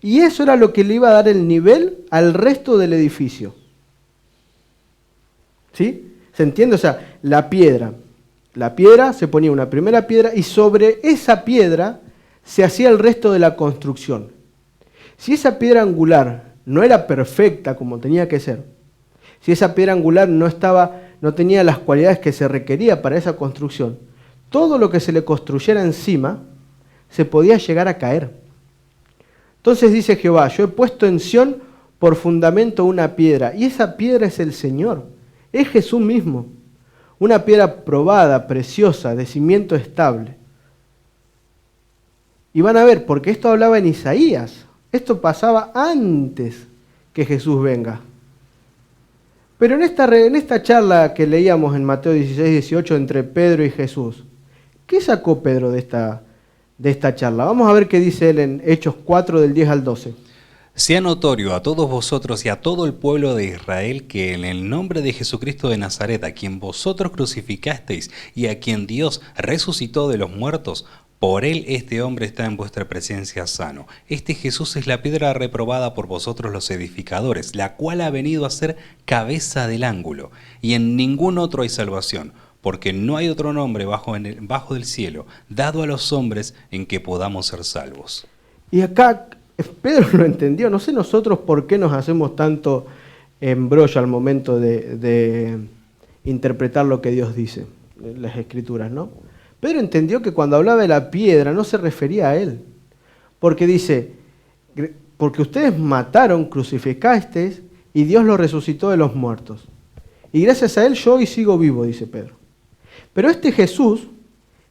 B: Y eso era lo que le iba a dar el nivel al resto del edificio. ¿Sí? ¿Se entiende? O sea, la piedra se ponía una primera piedra y sobre esa piedra se hacía el resto de la construcción. Si esa piedra angular no era perfecta como tenía que ser, si esa piedra angular no tenía las cualidades que se requería para esa construcción, todo lo que se le construyera encima se podía llegar a caer. Entonces dice Jehová, yo he puesto en Sión por fundamento una piedra, y esa piedra es el Señor, es Jesús mismo. Una piedra probada, preciosa, de cimiento estable. Y van a ver, porque esto hablaba en Isaías. Esto pasaba antes que Jesús venga. Pero en esta charla que leíamos en Mateo 16, 18 entre Pedro y Jesús, ¿qué sacó Pedro de de esta charla. Vamos a ver qué dice él en Hechos 4 del 10 al 12.
A: Sea notorio a todos vosotros y a todo el pueblo de Israel que en el nombre de Jesucristo de Nazaret, a quien vosotros crucificasteis y a quien Dios resucitó de los muertos, por él este hombre está en vuestra presencia sano. Este Jesús es la piedra reprobada por vosotros los edificadores, la cual ha venido a ser cabeza del ángulo, y en ningún otro hay salvación, porque no hay otro nombre bajo del cielo dado a los hombres en que podamos ser salvos.
B: Y acá Pedro lo entendió. No sé nosotros por qué nos hacemos tanto embrollo al momento de interpretar lo que Dios dice en las Escrituras, ¿no? Pedro entendió que cuando hablaba de la piedra no se refería a él. Porque dice, porque ustedes mataron, crucificasteis y Dios lo resucitó de los muertos. Y gracias a él yo hoy sigo vivo, dice Pedro. Pero este Jesús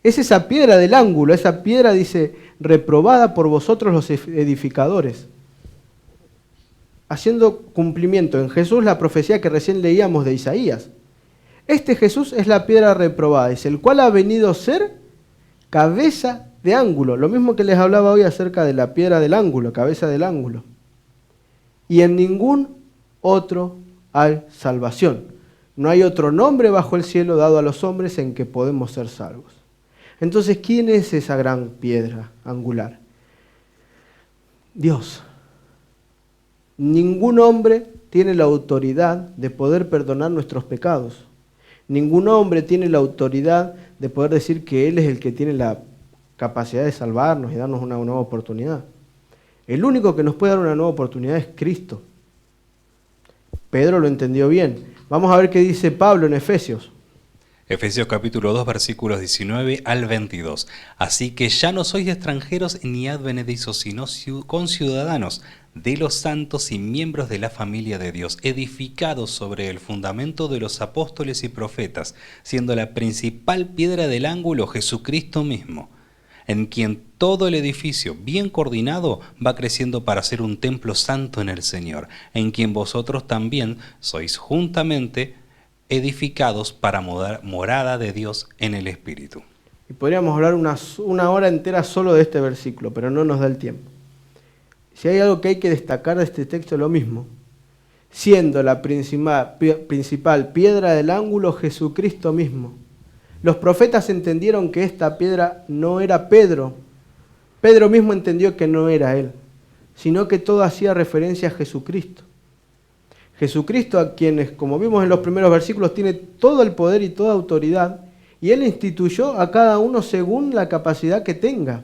B: es esa piedra del ángulo, esa piedra, dice, reprobada por vosotros los edificadores. Haciendo cumplimiento en Jesús la profecía que recién leíamos de Isaías. Este Jesús es la piedra reprobada, es el cual ha venido a ser cabeza de ángulo. Lo mismo que les hablaba hoy acerca de la piedra del ángulo, cabeza del ángulo. Y en ningún otro hay salvación. No hay otro nombre bajo el cielo dado a los hombres en que podemos ser salvos. Entonces, ¿quién es esa gran piedra angular? Dios. Ningún hombre tiene la autoridad de poder perdonar nuestros pecados. Ningún hombre tiene la autoridad de poder decir que Él es el que tiene la capacidad de salvarnos y darnos una nueva oportunidad. El único que nos puede dar una nueva oportunidad es Cristo. Pedro lo entendió bien. Vamos a ver qué dice Pablo en Efesios.
A: Efesios capítulo 2 versículos 19 al 22. Así que ya no sois extranjeros ni advenedizos, sino conciudadanos de los santos y miembros de la familia de Dios, edificados sobre el fundamento de los apóstoles y profetas, siendo la principal piedra del ángulo Jesucristo mismo, en quien todo el edificio, bien coordinado, va creciendo para ser un templo santo en el Señor, en quien vosotros también sois juntamente edificados para morada de Dios en el Espíritu.
B: Y podríamos hablar una hora entera solo de este versículo, pero no nos da el tiempo. Si hay algo que hay que destacar de este texto, es lo mismo. Siendo la principal piedra del ángulo Jesucristo mismo. Los profetas entendieron que esta piedra no era Pedro. Pedro mismo entendió que no era él, sino que todo hacía referencia a Jesucristo. Jesucristo, a quienes, como vimos en los primeros versículos, tiene todo el poder y toda autoridad, y Él instituyó a cada uno según la capacidad que tenga.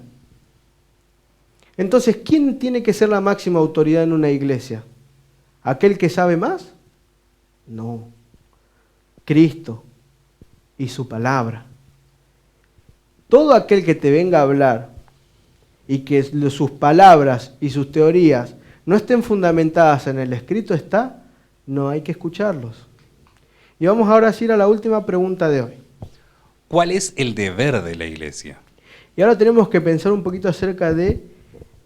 B: Entonces, ¿quién tiene que ser la máxima autoridad en una iglesia? ¿Aquel que sabe más? No. Cristo y su palabra. Todo aquel que te venga a hablar y que sus palabras y sus teorías no estén fundamentadas en el escrito no hay que escucharlos. Y vamos ahora a ir a la última pregunta de hoy.
A: ¿Cuál es el deber de la iglesia?
B: Y ahora tenemos que pensar un poquito acerca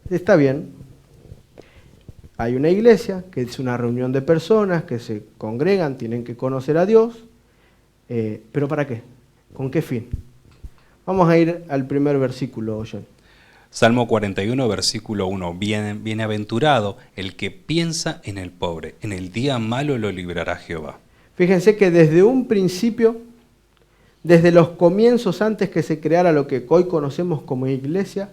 B: está bien, hay una iglesia que es una reunión de personas que se congregan, tienen que conocer a Dios, pero ¿para qué? ¿Con qué fin? Vamos a ir al primer versículo, John.
A: Salmo 41, versículo 1. Bienaventurado el que piensa en el pobre, en el día malo lo librará Jehová.
B: Fíjense que desde un principio, desde los comienzos antes que se creara lo que hoy conocemos como iglesia,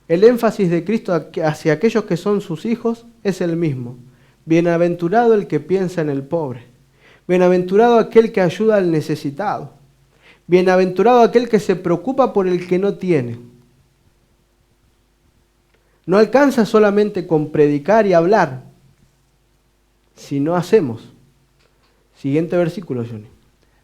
B: el énfasis de Cristo hacia aquellos que son sus hijos es el mismo. Bienaventurado el que piensa en el pobre. Bienaventurado aquel que ayuda al necesitado. Bienaventurado aquel que se preocupa por el que no tiene. No alcanza solamente con predicar y hablar, si no hacemos. Siguiente versículo, Johnny.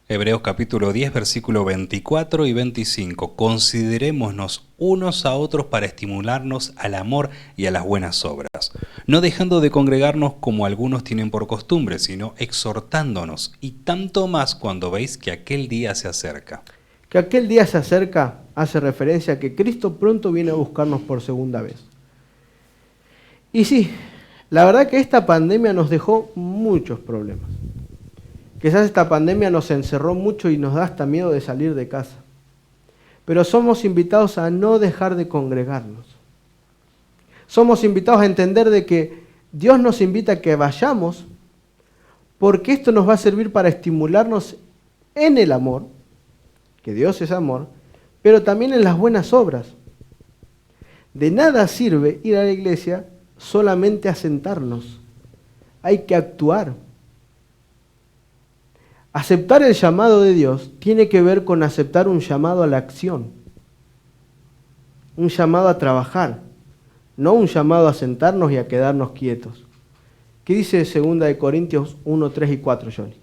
A: Hebreos capítulo 10, versículo 24 y 25. Considerémonos unos a otros para estimularnos al amor y a las buenas obras, no dejando de congregarnos como algunos tienen por costumbre, sino exhortándonos, y tanto más cuando veis que aquel día se acerca.
B: Que aquel día se acerca hace referencia a que Cristo pronto viene a buscarnos por segunda vez. Y sí, la verdad que esta pandemia nos dejó muchos problemas. Quizás esta pandemia nos encerró mucho y nos da hasta miedo de salir de casa. pero somos invitados a no dejar de congregarnos. Somos invitados a entender de que Dios nos invita a que vayamos, porque esto nos va a servir para estimularnos en el amor, que Dios es amor, pero también en las buenas obras. De nada sirve ir a la iglesia solamente a sentarnos. Hay que actuar. Aceptar el llamado de Dios tiene que ver con aceptar un llamado a la acción, un llamado a trabajar, no un llamado a sentarnos y a quedarnos quietos. ¿Qué dice 2 Corintios 1, 3 y 4, Johnny?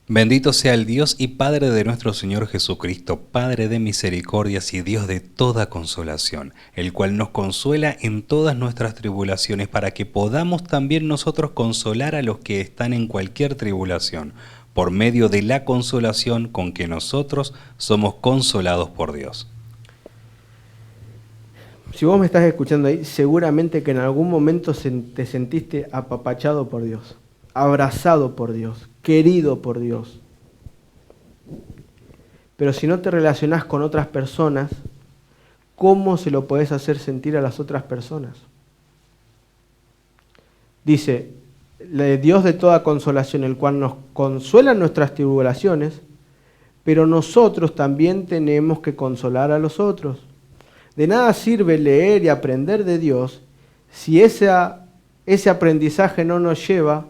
A: Bendito sea el Dios y Padre de nuestro Señor Jesucristo, Padre de misericordias y Dios de toda consolación, el cual nos consuela en todas nuestras tribulaciones, para que podamos también nosotros consolar a los que están en cualquier tribulación, por medio de la consolación con que nosotros somos consolados por Dios.
B: Si vos me estás escuchando ahí, seguramente que en algún momento te sentiste apapachado por Dios, abrazado por Dios, querido por Dios. Pero si no te relacionás con otras personas, ¿cómo se lo podés hacer sentir a las otras personas? Dice, Dios de toda consolación, el cual nos consuela en nuestras tribulaciones, pero nosotros también tenemos que consolar a los otros. De nada sirve leer y aprender de Dios si ese aprendizaje no nos lleva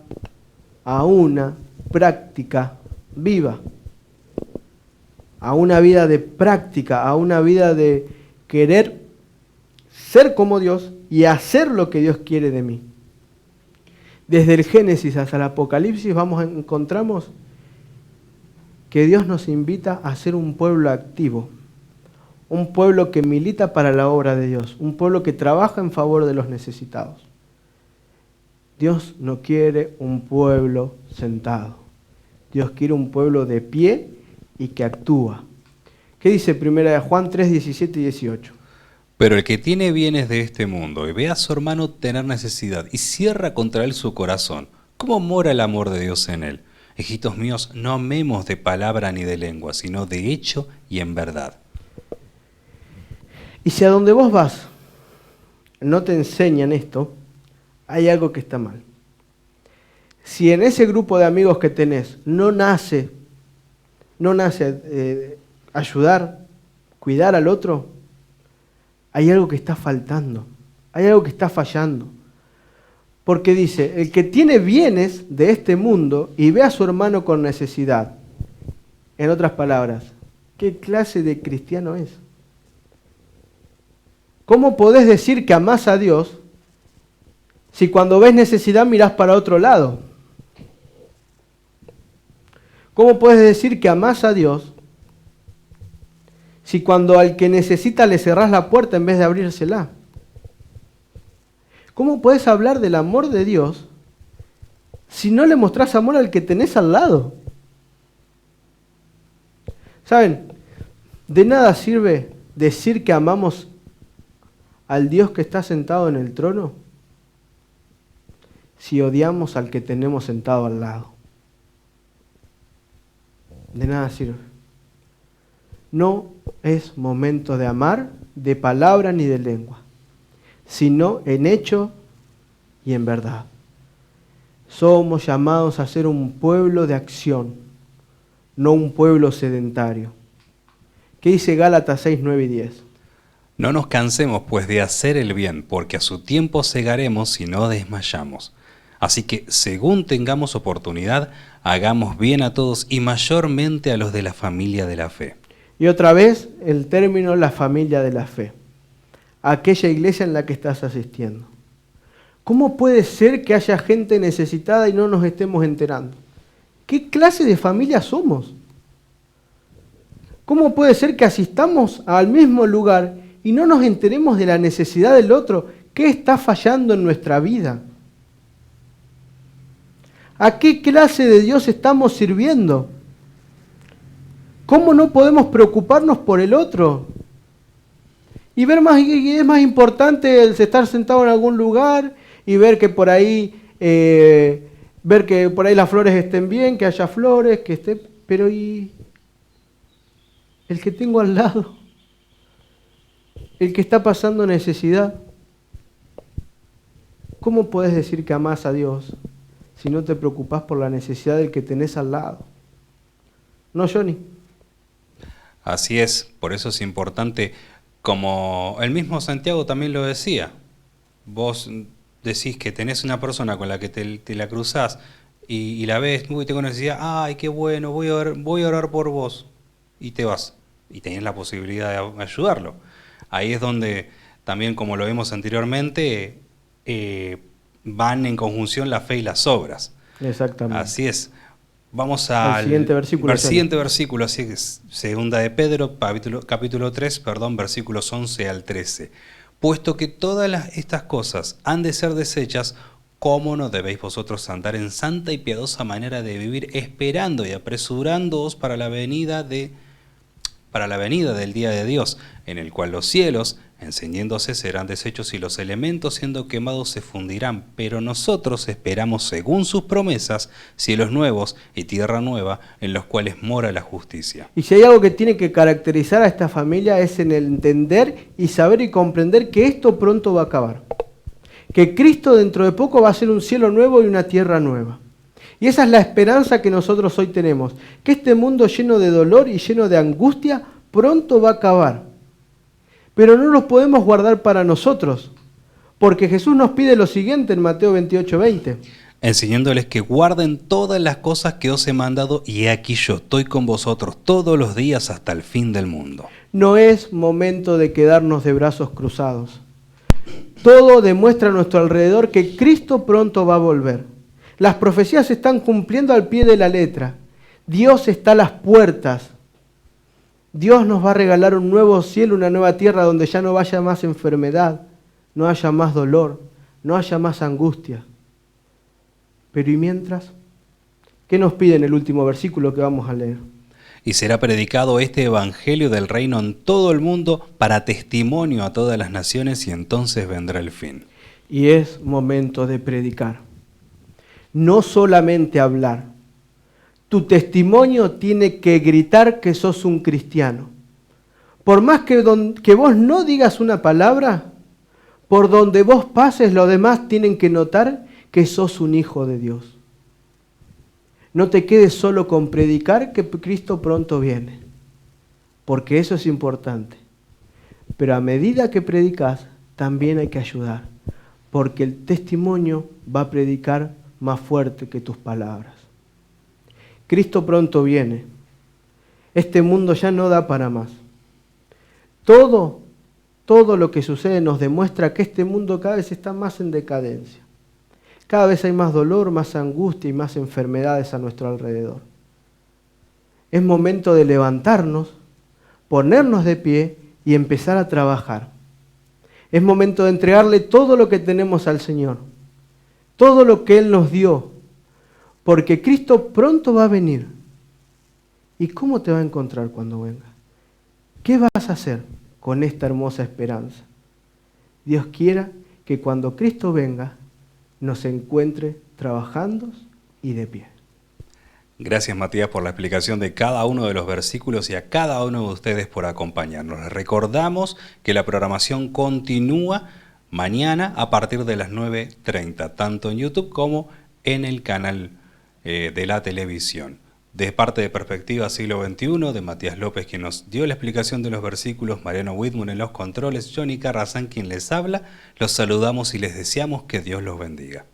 B: a una práctica viva, a una vida de práctica, a una vida de querer ser como Dios y hacer lo que Dios quiere de mí. Desde el Génesis hasta el Apocalipsis encontramos que Dios nos invita a ser un pueblo activo, un pueblo que milita para la obra de Dios, un pueblo que trabaja en favor de los necesitados. Dios no quiere un pueblo sentado. Dios quiere un pueblo de pie y que actúa. ¿Qué dice 1 Juan 3, 17 y 18?
A: Pero el que tiene bienes de este mundo y ve a su hermano tener necesidad y cierra contra él su corazón, ¿cómo mora el amor de Dios en él? Hijitos míos, no amemos de palabra ni de lengua, sino de hecho y en verdad.
B: Y si a donde vos vas no te enseñan esto, hay algo que está mal. Si en ese grupo de amigos que tenés no nace ayudar, cuidar al otro, hay algo que está faltando, hay algo que está fallando. Porque dice, el que tiene bienes de este mundo y ve a su hermano con necesidad. En otras palabras, ¿qué clase de cristiano es? ¿Cómo podés decir que amás a Dios si cuando ves necesidad mirás para otro lado? ¿Cómo puedes decir que amás a Dios si cuando al que necesita le cerrás la puerta en vez de abrírsela? ¿Cómo puedes hablar del amor de Dios si no le mostrás amor al que tenés al lado? ¿Saben? De nada sirve decir que amamos al Dios que está sentado en el trono si odiamos al que tenemos sentado al lado. De nada sirve. No es momento de amar de palabra ni de lengua, sino en hecho y en verdad. Somos llamados a ser un pueblo de acción, no un pueblo sedentario. ¿Qué dice Gálatas 6, 9 y 10?
A: No nos cansemos pues de hacer el bien, porque a su tiempo segaremos si no desmayamos. Así que, según tengamos oportunidad, hagamos bien a todos y mayormente a los de la familia de la fe.
B: Y otra vez el término la familia de la fe, aquella iglesia en la que estás asistiendo. ¿Cómo puede ser que haya gente necesitada y no nos estemos enterando? ¿Qué clase de familia somos? ¿Cómo puede ser que asistamos al mismo lugar y no nos enteremos de la necesidad del otro? ¿Qué está fallando en nuestra vida? ¿A qué clase de Dios estamos sirviendo? ¿Cómo no podemos preocuparnos por el otro? Y es más importante el estar sentado en algún lugar y ver que por ahí las flores estén bien, que haya flores, pero ¿y el que tengo al lado? el que está pasando necesidad. ¿Cómo puedes decir que amás a Dios si no te preocupás por la necesidad del que tenés al lado? ¿No, Johnny?
A: Así es, por eso es importante, como el mismo Santiago también lo decía, vos decís que tenés una persona con la que te la cruzás y la ves, uy, tengo necesidad, ay, qué bueno, voy a orar por vos, y te vas, y tenés la posibilidad de ayudarlo. Ahí es donde también, como lo vimos anteriormente, van en conjunción la fe y las obras.
B: Exactamente.
A: Así es. Vamos
B: Al siguiente versículo.
A: siguiente versículo, así es, segunda de Pedro, capítulo 3, versículos 11 al 13. Puesto que todas estas cosas han de ser deshechas, ¿cómo no debéis vosotros andar en santa y piadosa manera de vivir, esperando y apresurándoos para la venida del día de Dios, en el cual los cielos, encendiéndose, serán deshechos y los elementos, siendo quemados, se fundirán? Pero nosotros esperamos, según sus promesas, cielos nuevos y tierra nueva, en los cuales mora la justicia.
B: Y si hay algo que tiene que caracterizar a esta familia es en el entender y saber y comprender que esto pronto va a acabar. Que Cristo dentro de poco va a ser un cielo nuevo y una tierra nueva. Y esa es la esperanza que nosotros hoy tenemos, que este mundo lleno de dolor y lleno de angustia pronto va a acabar. Pero no los podemos guardar para nosotros, porque Jesús nos pide lo siguiente en Mateo 28:20.
A: Enseñándoles que guarden todas las cosas que os he mandado, y aquí yo estoy con vosotros todos los días hasta el fin del mundo.
B: No es momento de quedarnos de brazos cruzados. Todo demuestra a nuestro alrededor que Cristo pronto va a volver. Las profecías se están cumpliendo al pie de la letra. Dios está a las puertas. Dios nos va a regalar un nuevo cielo, una nueva tierra donde ya no haya más enfermedad, no haya más dolor, no haya más angustia. Pero ¿y mientras? ¿Qué nos pide en el último versículo que vamos a leer?
A: Y será predicado este evangelio del reino en todo el mundo para testimonio a todas las naciones, y entonces vendrá el fin.
B: Y es momento de predicar. No solamente hablar. Tu testimonio tiene que gritar que sos un cristiano. Por más que vos no digas una palabra, por donde vos pases, los demás tienen que notar que sos un hijo de Dios. No te quedes solo con predicar que Cristo pronto viene, porque eso es importante. Pero a medida que predicas, también hay que ayudar, porque el testimonio va a predicar más fuerte que tus palabras. Cristo pronto viene. Este mundo ya no da para más. Todo lo que sucede nos demuestra que este mundo cada vez está más en decadencia. Cada vez hay más dolor, más angustia y más enfermedades a nuestro alrededor. Es momento de levantarnos, ponernos de pie y empezar a trabajar. Es momento de entregarle todo lo que tenemos al Señor, todo lo que Él nos dio, porque Cristo pronto va a venir. ¿Y cómo te va a encontrar cuando venga? ¿Qué vas a hacer con esta hermosa esperanza? Dios quiera que cuando Cristo venga, nos encuentre trabajando y de pie.
A: Gracias, Matías, por la explicación de cada uno de los versículos y a cada uno de ustedes por acompañarnos. Les recordamos que la programación continúa mañana a partir de las 9:30, tanto en YouTube como en el canal de la televisión. De parte de Perspectiva Siglo XXI, de Matías López, quien nos dio la explicación de los versículos, Mariano Whitman en los controles, Johnny Carrazán quien les habla, los saludamos y les deseamos que Dios los bendiga.